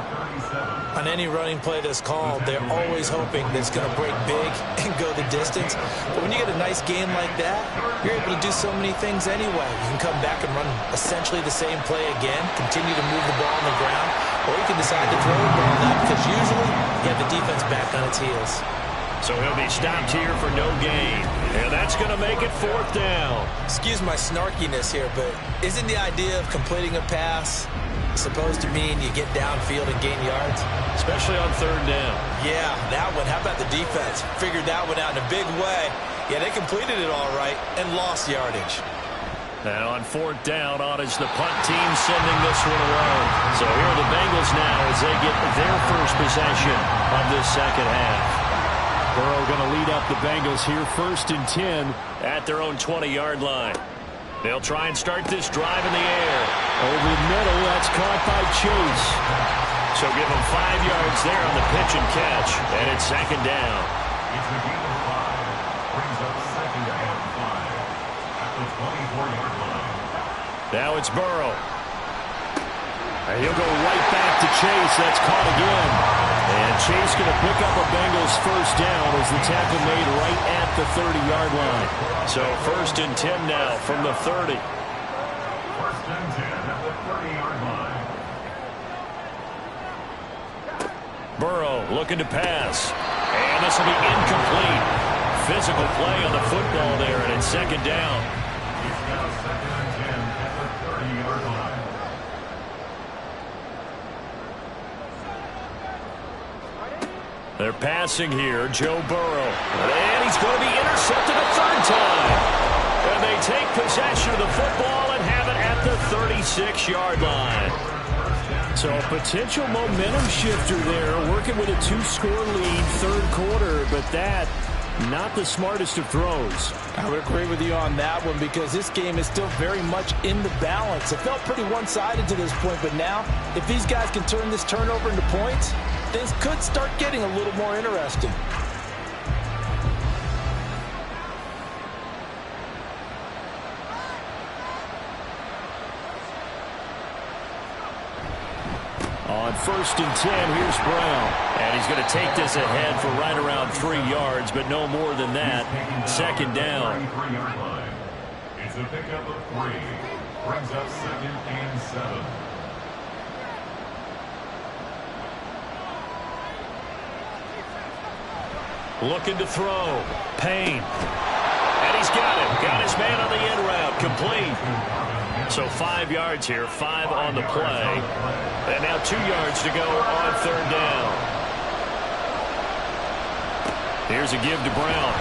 On any running play that's called, they're always hoping that it's going to break big and go the distance. But when you get a nice game like that, you're able to do so many things anyway. You can come back and run essentially the same play again, continue to move the ball on the ground, or you can decide to throw the ball out because usually you have the defense back on its heels. So he'll be stopped here for no gain. And that's going to make it 4th down. Excuse my snarkiness here, but isn't the idea of completing a pass supposed to mean you get downfield and gain yards? Especially on 3rd down. Yeah, that one. How about the defense? Figured that one out in a big way. Yeah, they completed it all right and lost yardage. Now on 4th down, on is the punt team sending this one away. So here are the Bengals now as they get their first possession of this second half. Burrow going to lead up the Bengals here 1st and 10 at their own 20-yard line. They'll try and start this drive in the air. Over the middle, that's caught by Chase. So give him 5 yards there on the pitch and catch, and it's 2nd down. It's a gain of 5. Brings up 2nd and 5 at the 24-yard line. Now it's Burrow. And he'll go right back to Chase. That's caught again. And Chase going to pick up a Bengals 1st down as the tackle made right at the 30-yard line. So 1st and 10 now from the 30. 1st and 10 at the 30-yard line. Burrow looking to pass. And this will be incomplete. Physical play on the football there, and it's 2nd down. It's now 2nd and 10 at the 30-yard line. They're passing here, Joe Burrow. And he's going to be intercepted a 3rd time. And they take possession of the football and have it at the 36-yard line. So a potential momentum shifter there, working with a 2-score lead, 3rd quarter, but that not the smartest of throws. I would agree with you on that one because this game is still very much in the balance. It felt pretty one-sided to this point, but now if these guys can turn this turnover into points, things could start getting a little more interesting. On 1st and 10, here's Brown. And he's going to take this ahead for right around 3 yards, but no more than that. 2nd down. It's a pickup of 3. Brings up 2nd and 7. Looking to throw. Payne. And he's got him. Got his man on the end route. Complete. So 5 yards here. 5 on the play. And now 2 yards to go on 3rd down. Here's a give to Brown.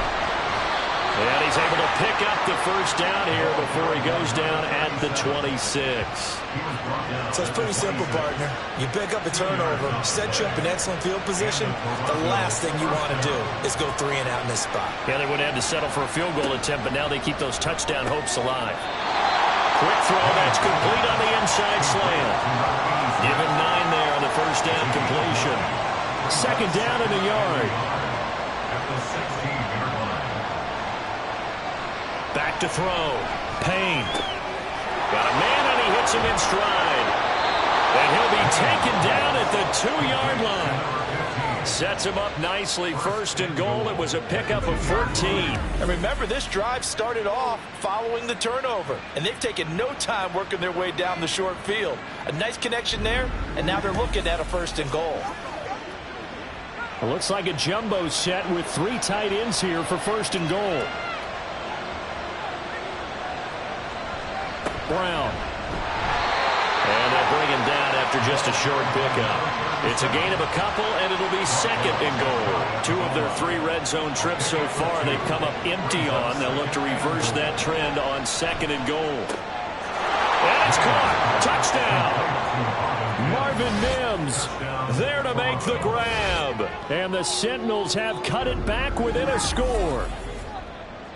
And he's able to pick up the 1st down here before he goes down at the 26. So it's pretty simple, partner. You pick up a turnover, set you up in excellent field position. The last thing you want to do is go 3 and out in this spot. Yeah, they would have to settle for a field goal attempt, but now they keep those touchdown hopes alive. Quick throw, that's complete on the inside slant. Give him 9 there on the 1st down completion. 2nd down and a yard. At the 16-yard line. Back to throw. Payne. Got a man and he hits him in stride. And he'll be taken down at the 2-yard line. Sets him up nicely. 1st and goal. It was a pickup of 14. And remember, this drive started off following the turnover. And they've taken no time working their way down the short field. A nice connection there, and now they're looking at a 1st and goal. It looks like a jumbo set with 3 tight ends here for 1st and goal. Brown. And they'll bring him down after just a short pickup. It's a gain of a couple, and it'll be 2nd and goal. 2 of their 3 red zone trips so far they've come up empty on. They'll look to reverse that trend on 2nd and goal. And it's caught. Touchdown. Marvin Mims there to make the grab. And the Sentinels have cut it back within a score.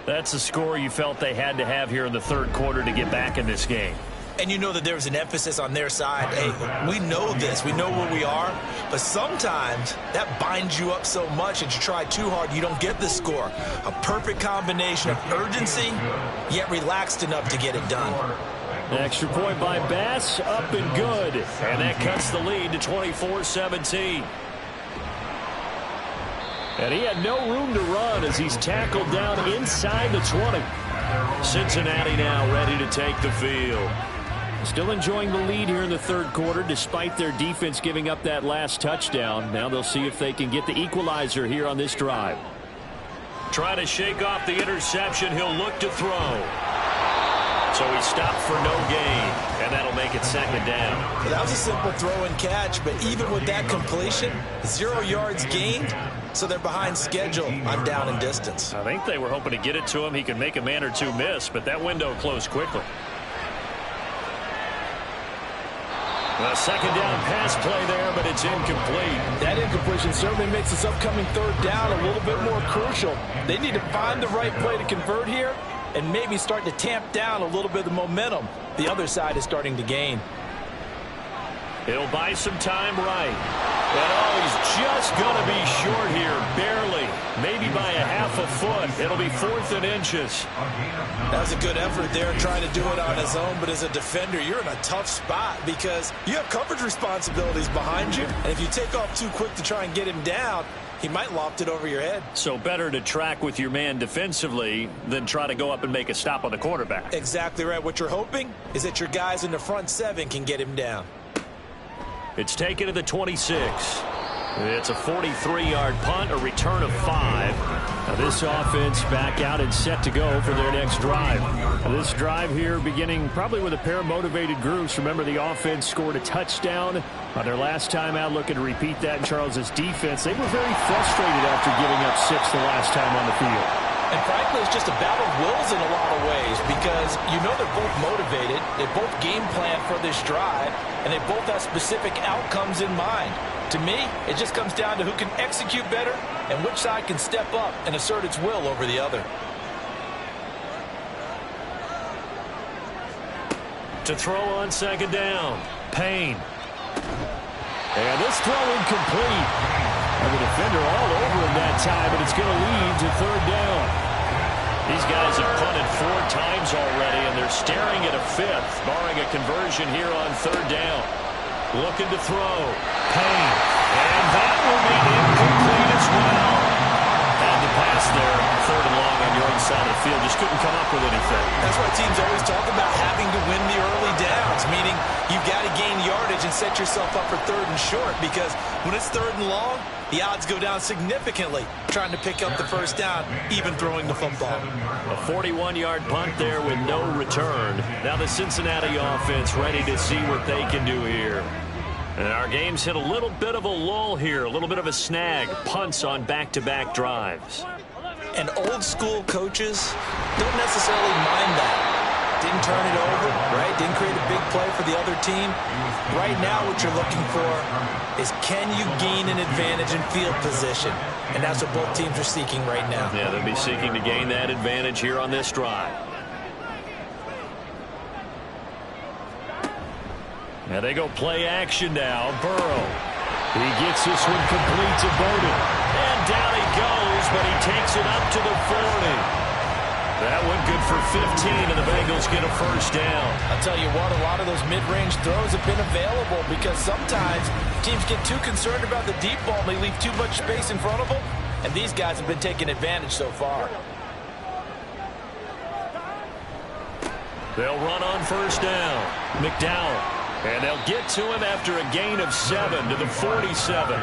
That's the score you felt they had to have here in the 3rd quarter to get back in this game. And you know that there's an emphasis on their side. Hey, we know this. We know where we are. But sometimes that binds you up so much that you try too hard, you don't get the score. A perfect combination of urgency, yet relaxed enough to get it done. Extra point by Bass, up and good. And that cuts the lead to 24-17. And he had no room to run as he's tackled down inside the 20. Cincinnati now ready to take the field. Still enjoying the lead here in the third quarter despite their defense giving up that last touchdown. Now they'll see if they can get the equalizer here on this drive. Trying to shake off the interception. He'll look to throw. So he stopped for no gain, and that'll make it second down. That was a simple throw and catch, but even with that completion, 0 yards gained, so they're behind schedule on down and distance. I think they were hoping to get it to him. He could make a man or two miss, but that window closed quickly. A second down pass play there, but it's incomplete. That incompletion certainly makes this upcoming third down a little bit more crucial. They need to find the right play to convert here and maybe start to tamp down a little bit of the momentum the other side is starting to gain. He'll buy some time right. And oh, he's just going to be short here, barely. Maybe by a half a foot. It'll be 4th and inches. That was a good effort there trying to do it on his own, but as a defender, you're in a tough spot because you have coverage responsibilities behind you, and if you take off too quick to try and get him down, he might loft it over your head. So better to track with your man defensively than try to go up and make a stop on the quarterback. Exactly right. What you're hoping is that your guys in the front 7 can get him down. It's taken to the 26. It's a 43-yard punt, a return of 5. Now this offense back out and set to go for their next drive. Now this drive here beginning probably with a pair of motivated groups. Remember, the offense scored a touchdown on their last time out. Looking to repeat that in Charles's defense. They were very frustrated after giving up 6 the last time on the field. And frankly, it's just a battle of wills in a lot of ways because you know they're both motivated, they both game plan for this drive, and they both have specific outcomes in mind. To me, it just comes down to who can execute better and which side can step up and assert its will over the other. To throw on second down, Payne. And this throw incomplete. And the defender all over him that time, but it's going to lead to third down. These guys have punted 4 times already, and they're staring at a 5th, barring a conversion here on third down. Looking to throw. Payne. And that will be incomplete as well. And the pass there, third and long on your own side of the field. Just couldn't come up with anything. That's why teams always talk about having to win the early downs, meaning you've got to gain yardage and set yourself up for third and short, because when it's third and long, the odds go down significantly trying to pick up the first down, even throwing the football. A 41-yard punt there with no return. Now the Cincinnati offense ready to see what they can do here. And our game's hit a little bit of a lull here, a little bit of a snag. Punts on back-to-back drives. And old school coaches don't necessarily mind that. Didn't turn it over, right? Didn't create a big play for the other team. Right now what you're looking for is, can you gain an advantage in field position? And that's what both teams are seeking right now. Yeah, they'll be seeking to gain that advantage here on this drive. Now they go play action now. Burrow. He gets this one complete to Bowden. And down he goes, but he takes it up to the 40. That one good for 15, and the Bengals get a first down. I'll tell you what, a lot of those mid-range throws have been available because sometimes teams get too concerned about the deep ball and they leave too much space in front of them, and these guys have been taking advantage so far. They'll run on first down. McDowell. And they'll get to him after a gain of 7 to the 47.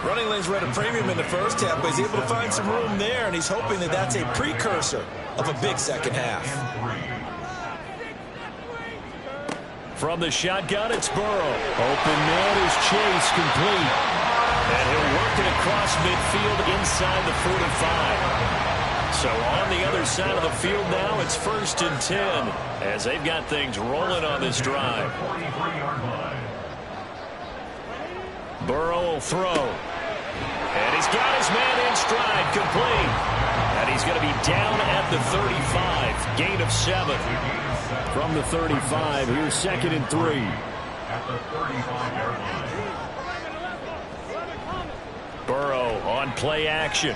Running lanes were at a premium in the first half, but he's able to find some room there, and he's hoping that that's a precursor of a big second half. From the shotgun, it's Burrow. Open man is Chase, complete. And he'll work it across midfield inside the 45. So on the other side of the field now, it's 1st and 10 as they've got things rolling on this drive. Burrow will throw. And he's got his man in stride, complete. And he's going to be be down at the 35. Gain of 7. From the 35, here's 2nd and 3. At the 35-yard line. Burrow on play action.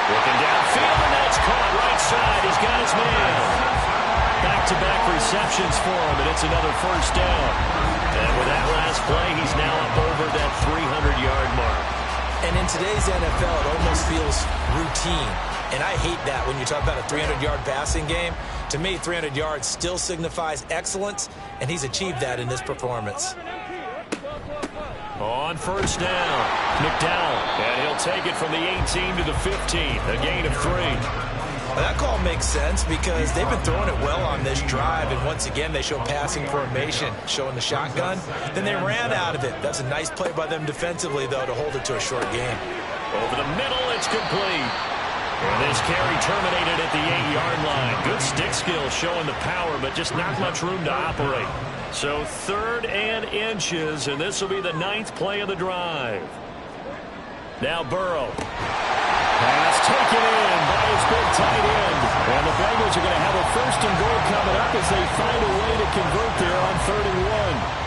Looking downfield, and that's caught right side. He's got his man. Back-to-back receptions for him, and it's another first down. And with that last play, he's now up over that 300-yard mark. And in today's NFL, it almost feels routine. And I hate that when you talk about a 300-yard passing game. To me, 300 yards still signifies excellence, and he's achieved that in this performance. On first down, McDowell, and he'll take it from the 18 to the 15, a gain of 3. Well, that call makes sense because they've been throwing it well on this drive, and once again, they show passing formation, showing the shotgun. Then they ran out of it. That's a nice play by them defensively, though, to hold it to a short game. Over the middle, it's complete. And this carry terminated at the 8-yard line. Good stick skill showing the power, but just not much room to operate. So 3rd and inches, and this will be the 9th play of the drive. Now Burrow. Pass taken in by his big tight end. And the Bengals are going to have a 1st and goal coming up as they find a way to convert there on 3rd and 1.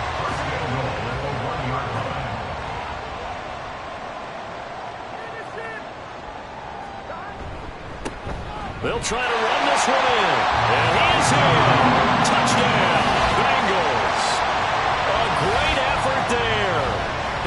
They'll try to run this one in. And he's in. Touchdown, Bengals. A great effort there.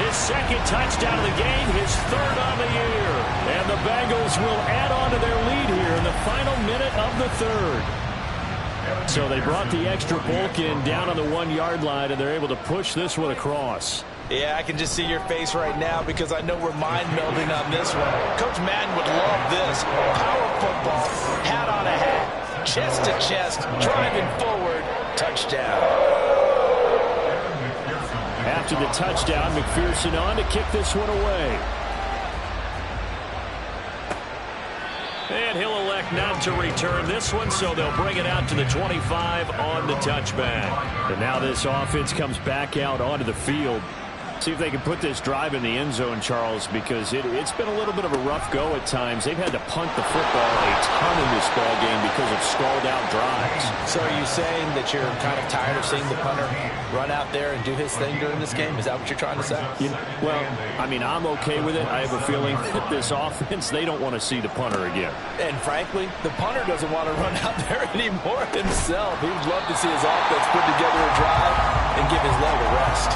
His 2nd touchdown of the game, his 3rd on the year. And the Bengals will add on to their lead here in the final minute of the 3rd. So they brought the extra bulk in down on the 1-yard line, and they're able to push this one across. Yeah, I can just see your face right now because I know we're mind-melding on this one. Coach Madden would love this. Power football, hat on a hat, chest to chest, driving forward, touchdown. After the touchdown, McPherson on to kick this one away. And he'll elect not to return this one, so they'll bring it out to the 25 on the touchback. And now this offense comes back out onto the field. See if they can put this drive in the end zone, Charles, because it's been a little bit of a rough go at times. They've had to punt the football a ton in this ball game because of stalled-out drives. So are you saying that you're kind of tired of seeing the punter run out there and do his thing during this game? Is that what you're trying to say? Well, I mean, I'm okay with it. I have a feeling that this offense, they don't want to see the punter again. And frankly, the punter doesn't want to run out there anymore himself. He would love to see his offense put together a drive and give his leg a rest.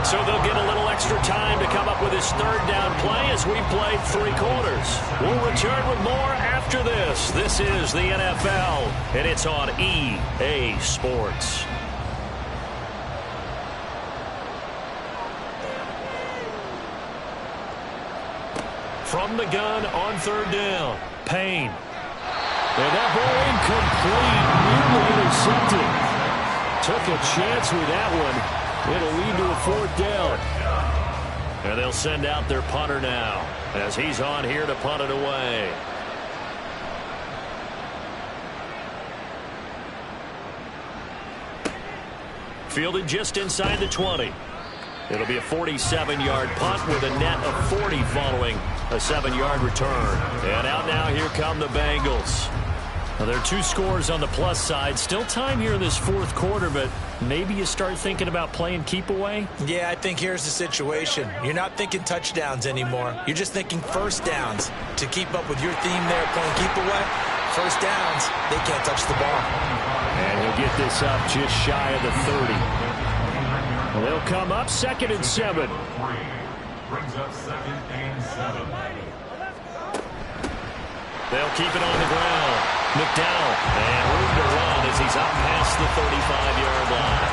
So they'll get a little extra time to come up with his 3rd down play as we played 3 quarters. We'll return with more after this. This is the NFL, and it's on EA Sports. From the gun on 3rd down, Payne. And that ball incomplete, nearly intercepted. Took a chance with that one. It'll lead to a 4th down. And they'll send out their punter now as he's on here to punt it away. Fielded just inside the 20. It'll be a 47-yard punt with a net of 40 following a 7-yard return. And out now, here come the Bengals. Well, there are 2 scores on the plus side. Still time here in this 4th quarter, but maybe you start thinking about playing keep away? Yeah, I think here's the situation. You're not thinking touchdowns anymore. You're just thinking first downs. To keep up with your theme there, playing keep away, first downs, they can't touch the ball. And he'll get this up just shy of the 30. They'll come up 2nd and 7. Brings up 2nd and 7. They'll keep it on the ground. McDowell, and room to run as he's up past the 35-yard line.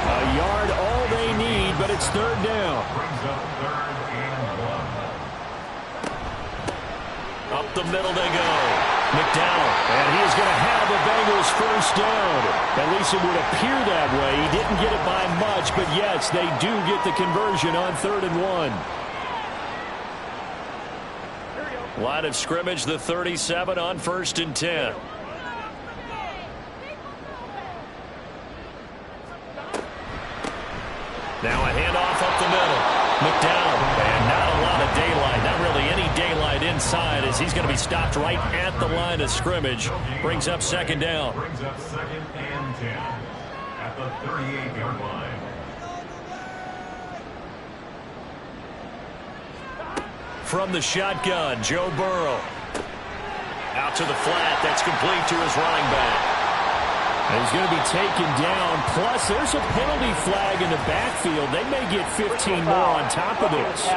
A yard all they need, but it's 3rd down. Brings up 3rd and 1. Up the middle they go. McDowell, and he is going to have the Bengals 1st down. At least it would appear that way. He didn't get it by much, but yes, they do get the conversion on 3rd and 1. Line of scrimmage, the 37 on 1st and 10. Now a handoff up the middle. McDowell, and not a inside as he's going to be stopped right at the line of scrimmage. Brings up second down. Brings up 2nd and 10 at the 38-yard line. From the shotgun, Joe Burrow. Out to the flat. That's complete to his running back. And he's going to be taken down. Plus, there's a penalty flag in the backfield. They may get 15 more on top of this.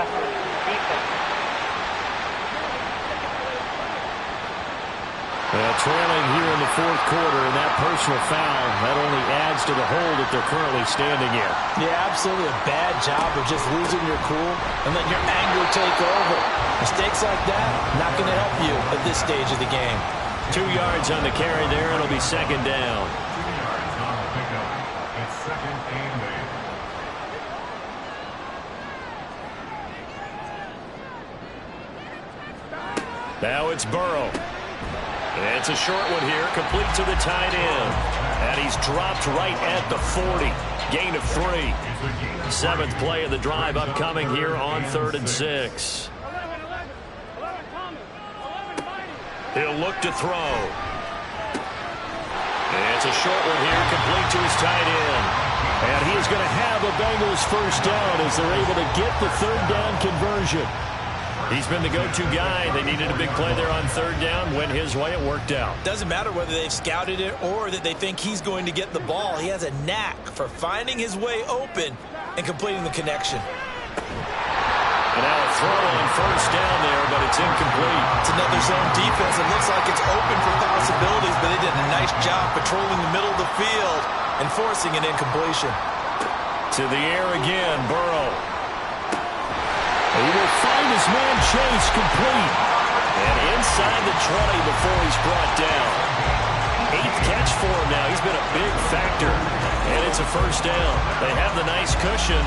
Trailing here in the fourth quarter, and that personal foul, that only adds to the hole that they're currently standing in. Yeah, absolutely a bad job of just losing your cool and letting your anger take over. Mistakes like that, not going to help you at this stage of the game. 2 yards on the carry there. It'll be second down. 2 yards on the pickup. It's 2nd and 8. Now it's Burrow. It's a short one here, complete to the tight end. And he's dropped right at the 40. Gain of 3. 7th play of the drive upcoming here on 3rd and 6. He'll look to throw. It's a short one here, complete to his tight end. And he is going to have a Bengals first down as they're able to get the 3rd down conversion. He's been the go-to guy. They needed a big play there on 3rd down. Went his way. It worked out. Doesn't matter whether they've scouted it or that they think he's going to get the ball. He has a knack for finding his way open and completing the connection. And now a throw on first down there, but it's incomplete. It's another zone defense. It looks like it's open for possibilities, but they did a nice job patrolling the middle of the field and forcing an incompletion. To the air again, Burrow. He will find his man Chase complete. And inside the 20 before he's brought down. 8th catch for him now. He's been a big factor. And it's a first down. They have the nice cushion.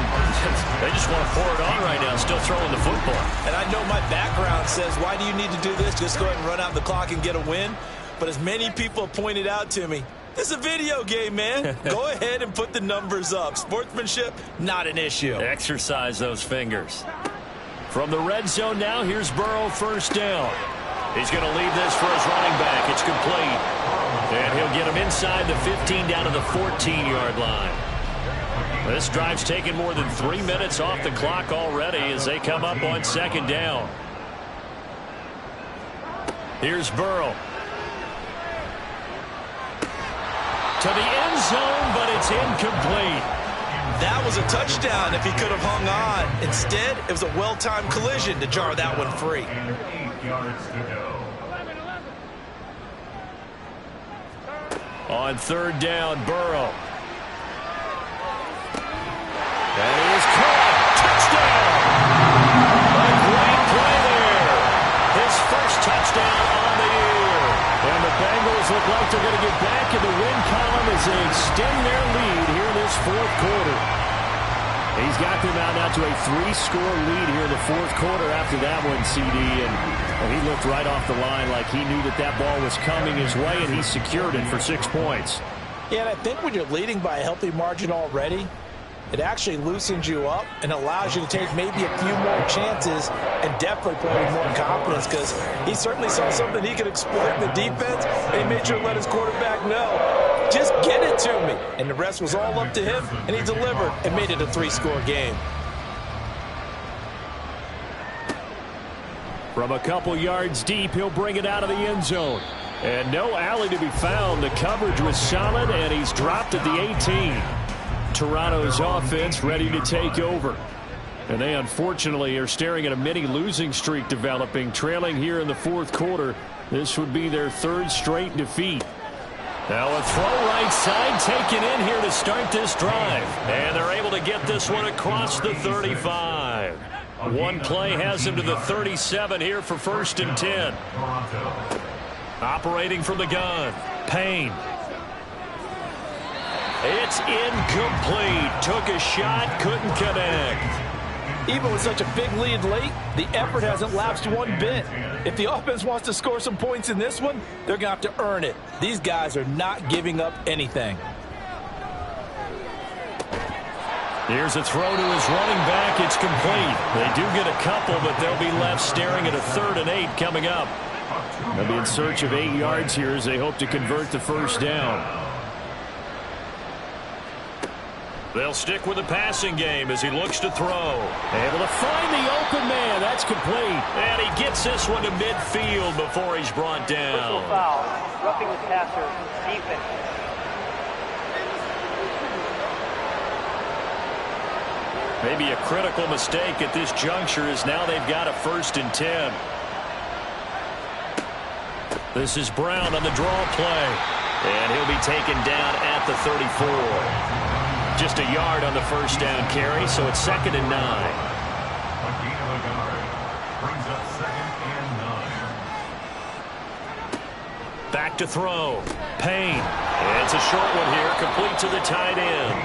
They just want to pour it on right now, still throwing the football. And I know my background says, why do you need to do this? Just go ahead and run out the clock and get a win. But as many people have pointed out to me, this is a video game, man. Go ahead and put the numbers up. Sportsmanship, not an issue. Exercise those fingers. From the red zone now, here's Burrow, first down. He's going to leave this for his running back. It's complete. And he'll get him inside the 15 down to the 14-yard line. This drive's taken more than 3 minutes off the clock already as they come up on 2nd down. Here's Burrow. To the end zone, but it's incomplete. That was a touchdown if he could have hung on. Instead, it was a well-timed collision to jar that one free. And 8 yards to go. On 3rd down, Burrow. And he is caught. Touchdown! A great play there. His first touchdown on the year. And the Bengals look like they're going to get back in the win column as they extend their lead here in this 4th quarter. He's got them out now to a 3-score lead here in the 4th quarter after that one, CD. And he looked right off the line like he knew that that ball was coming his way, and he secured it for 6 points. Yeah, and I think when you're leading by a healthy margin already, it actually loosens you up and allows you to take maybe a few more chances and definitely play with more confidence because he certainly saw something he could exploit in the defense, and he made sure to let his quarterback know, just get it to me. And the rest was all up to him, and he delivered and made it a 3-score game. From a couple yards deep, he'll bring it out of the end zone. And no alley to be found. The coverage was solid, and he's dropped at the 18. Toronto's offense ready to take over. And they unfortunately are staring at a mini losing streak developing, trailing here in the 4th quarter. This would be their 3rd straight defeat. Now a throw right side taken in here to start this drive. And they're able to get this one across the 35. One play has him to the 37 here for 1st and 10. Operating from the gun, Payne. It's incomplete. Took a shot, couldn't connect. Even with such a big lead late, the effort hasn't lapsed one bit. If the offense wants to score some points in this one, they're going to have to earn it. These guys are not giving up anything. Here's a throw to his running back. It's complete. They do get a couple, but they'll be left staring at a 3rd and 8 coming up. They'll be in search of 8 yards here as they hope to convert the first down. They'll stick with the passing game as he looks to throw. Able to find the open man. That's complete. And he gets this one to midfield before he's brought down. Personal foul. Roughing the passer. Defense. Maybe a critical mistake at this juncture as now they've got a 1st and 10. This is Brown on the draw play. And he'll be taken down at the 34. Just a yard on the first down carry, so it's 2nd and 9. A gain of a yard brings up 2nd and 9. Back to throw. Payne. It's a short one here, complete to the tight end.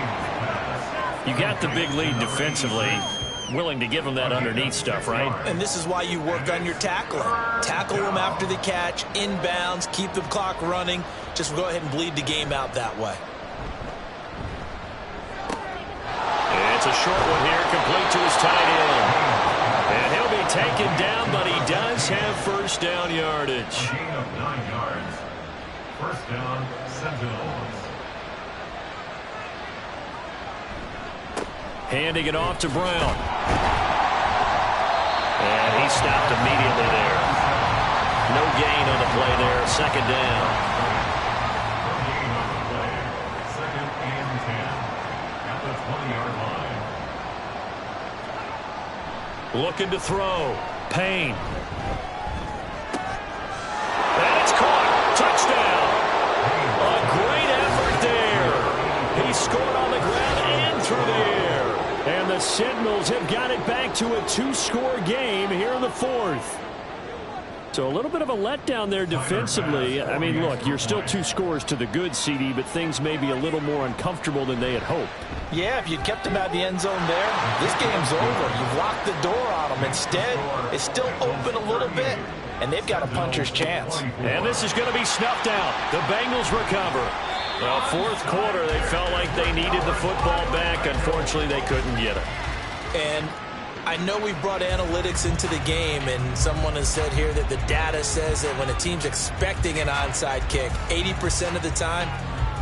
You got the big lead defensively. Willing to give them that underneath stuff, right? And this is why you work on your tackling. Tackle them after the catch, inbounds, keep the clock running. Just go ahead and bleed the game out that way. It's a short one here, complete to his tight end. And he'll be taken down, but he does have first down yardage. A gain of 9 yards. First down, Sentinels. Handing it off to Brown. And he stopped immediately there. No gain on the play there. 2nd down. No gain on the play. 2nd and 10. At the 20-yard line. Looking to throw. Payne. And it's caught. Touchdown. A great effort there. He scored on the ground and through the air. And the Sentinels have got it back to a 2-score game here in the 4th. So a little bit of a letdown there defensively. I mean, look, you're still 2 scores to the good, CD, but things may be a little more uncomfortable than they had hoped. Yeah, if you'd kept him out of the end zone there, this game's over. You've locked the door on him. Instead, it's still open a little bit, and they've got a puncher's chance. And this is going to be snuffed out. The Bengals recover. Well, 4th quarter, they felt like they needed the football back. Unfortunately, they couldn't get it. And I know we've brought analytics into the game, and someone has said here that the data says that when a team's expecting an onside kick, 80% of the time,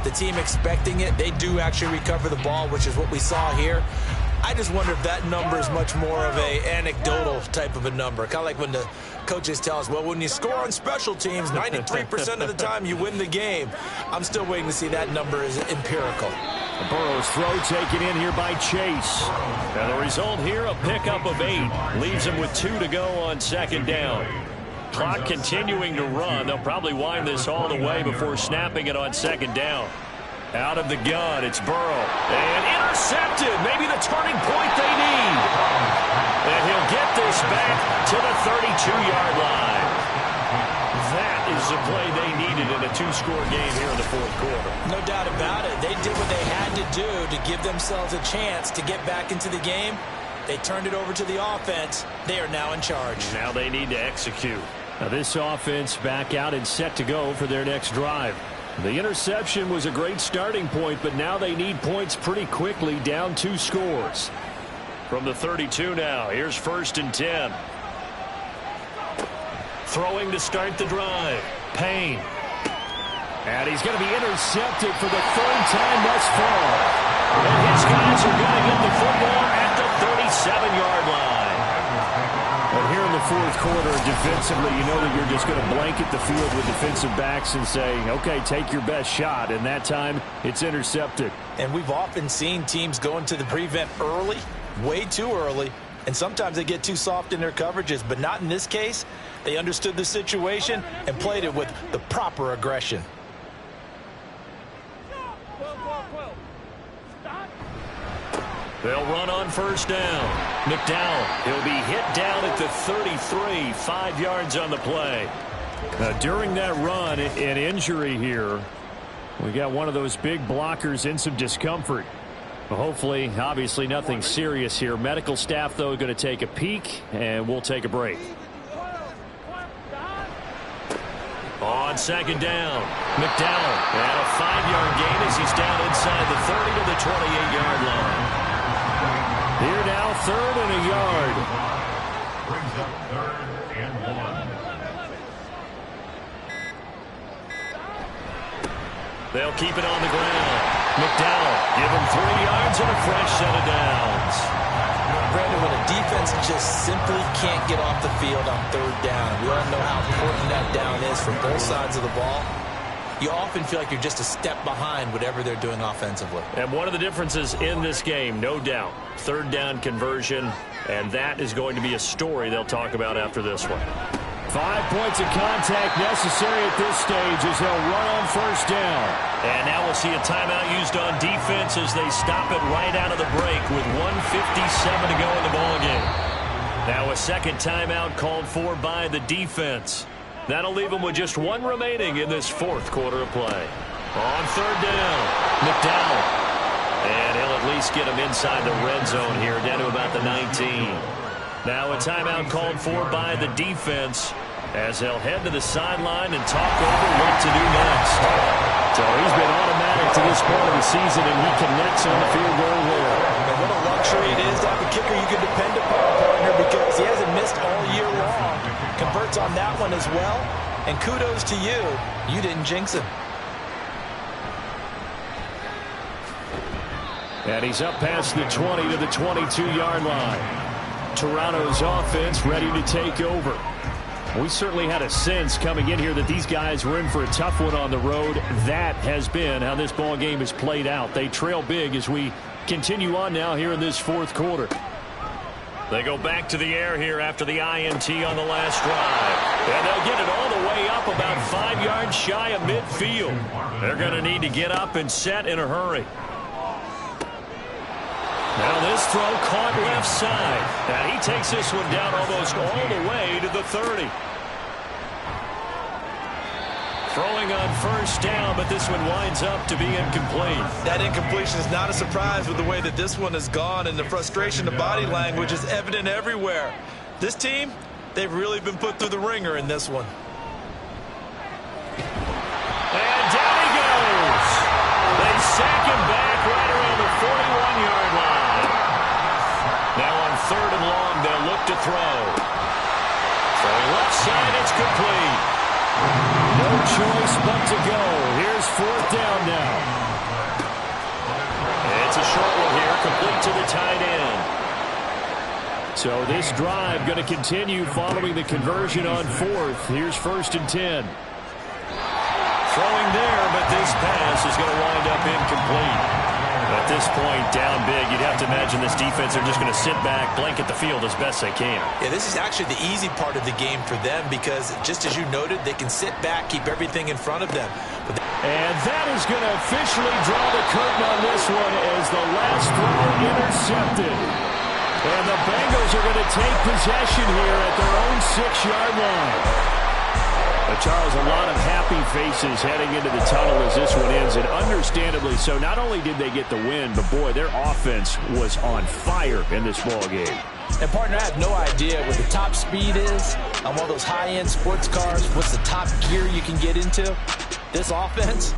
the team expecting it, they do actually recover the ball, which is what we saw here. I just wonder if that number is much more of a anecdotal type of a number. Kind of like when the coaches tell us, well, when you score on special teams, 93% of the time you win the game. I'm still waiting to see that number is empirical. Burrow's throw taken in here by Chase. And the result here, a pickup of 8. Leaves him with 2 to go on 2nd down. Clock continuing to run. They'll probably wind this all the way before snapping it on 2nd down. Out of the gun, it's Burrow. And intercepted. Maybe the turning point they need. And he'll get this back to the 32-yard line. That is the play they needed in a 2-score game here in the 4th quarter. No doubt about it. They did what they had to do to give themselves a chance to get back into the game. They turned it over to the offense. They are now in charge. Now they need to execute. Now this offense back out and set to go for their next drive. The interception was a great starting point, but now they need points pretty quickly, down 2 scores. From the 32 now, here's 1st and 10. Throwing to start the drive. Payne. And he's going to be intercepted for the 3rd time thus far. And his guys are going to get the football at the 37-yard line. But here in the 4th quarter, defensively, you know that you're just going to blanket the field with defensive backs and say, okay, take your best shot. And that time, it's intercepted. And we've often seen teams go into the prevent early, way too early, and sometimes they get too soft in their coverages, but not in this case. They understood the situation and played it with the proper aggression. They'll run on 1st down. McDowell, he'll be hit down at the 33, 5 yards on the play. During that run, an injury here. We got one of those big blockers in some discomfort. Hopefully, obviously nothing serious here. Medical staff, though, going to take a peek, and we'll take a break. On 2nd down, McDowell, and a 5-yard gain as he's down inside the 30 to the 28-yard line. Here now, 3rd and a yard. Brings up 3rd and 1. They'll keep it on the ground. McDowell give him 3 yards and a fresh set of downs. Brandon, when a defense just simply can't get off the field on 3rd down, we all know how important that down is for both sides of the ball. You often feel like you're just a step behind whatever they're doing offensively. And one of the differences in this game, no doubt, 3rd down conversion, and that is going to be a story they'll talk about after this one. 5 points of contact necessary at this stage as they'll run on 1st down. And now we'll see a timeout used on defense as they stop it right out of the break with 1:57 to go in the ballgame. Now a 2nd timeout called for by the defense. That'll leave them with just 1 remaining in this 4th quarter of play. On 3rd down, McDowell. And he'll at least get him inside the red zone here, down to about the 19. Now a timeout called for by the defense as they'll head to the sideline and talk over what to do next. So he's been automatic to this point of the season, and he connects on the field goal there. And what a luxury it is to have a kicker you can depend upon, partner, because he hasn't missed all year long. Converts on that one as well. And kudos to you. You didn't jinx him. And he's up past the 20 to the 22-yard line. Toronto's offense ready to take over. We certainly had a sense coming in here that these guys were in for a tough one on the road. That has been how this ball game has played out. They trail big as we continue on now here in this 4th quarter. They go back to the air here after the INT on the last drive. And they'll get it all the way up about 5 yards shy of midfield. They're going to need to get up and set in a hurry. Now this throw caught left side. And he takes this one down almost all the way to the 30. Throwing on 1st down, but this one winds up to be incomplete. That incompletion is not a surprise with the way that this one has gone, and the frustration of body language is evident everywhere. This team, they've really been put through the ringer in this one. And down he goes. They sack him back right around the 41-yard line. Now on 3rd and long, they'll look to throw. Throwing left side, it's complete. No choice but to go. Here's 4th down now. It's a short one here, complete to the tight end. So this drive going to continue following the conversion on 4th. Here's 1st and 10. Throwing there, but this pass is going to wind up incomplete. At this point, down big, you'd have to imagine this defense are just going to sit back, blanket the field as best they can. Yeah, this is actually the easy part of the game for them because, just as you noted, they can sit back, keep everything in front of them. And that is going to officially draw the curtain on this one as the last throw intercepted. And the Bengals are going to take possession here at their own 6-yard line. But Charles, a lot of happy faces heading into the tunnel as this one ends, and understandably so. Not only did they get the win, but boy, their offense was on fire in this ball game. And partner, I have no idea what the top speed is on one of those high-end sports cars. What's the top gear you can get into? This offense,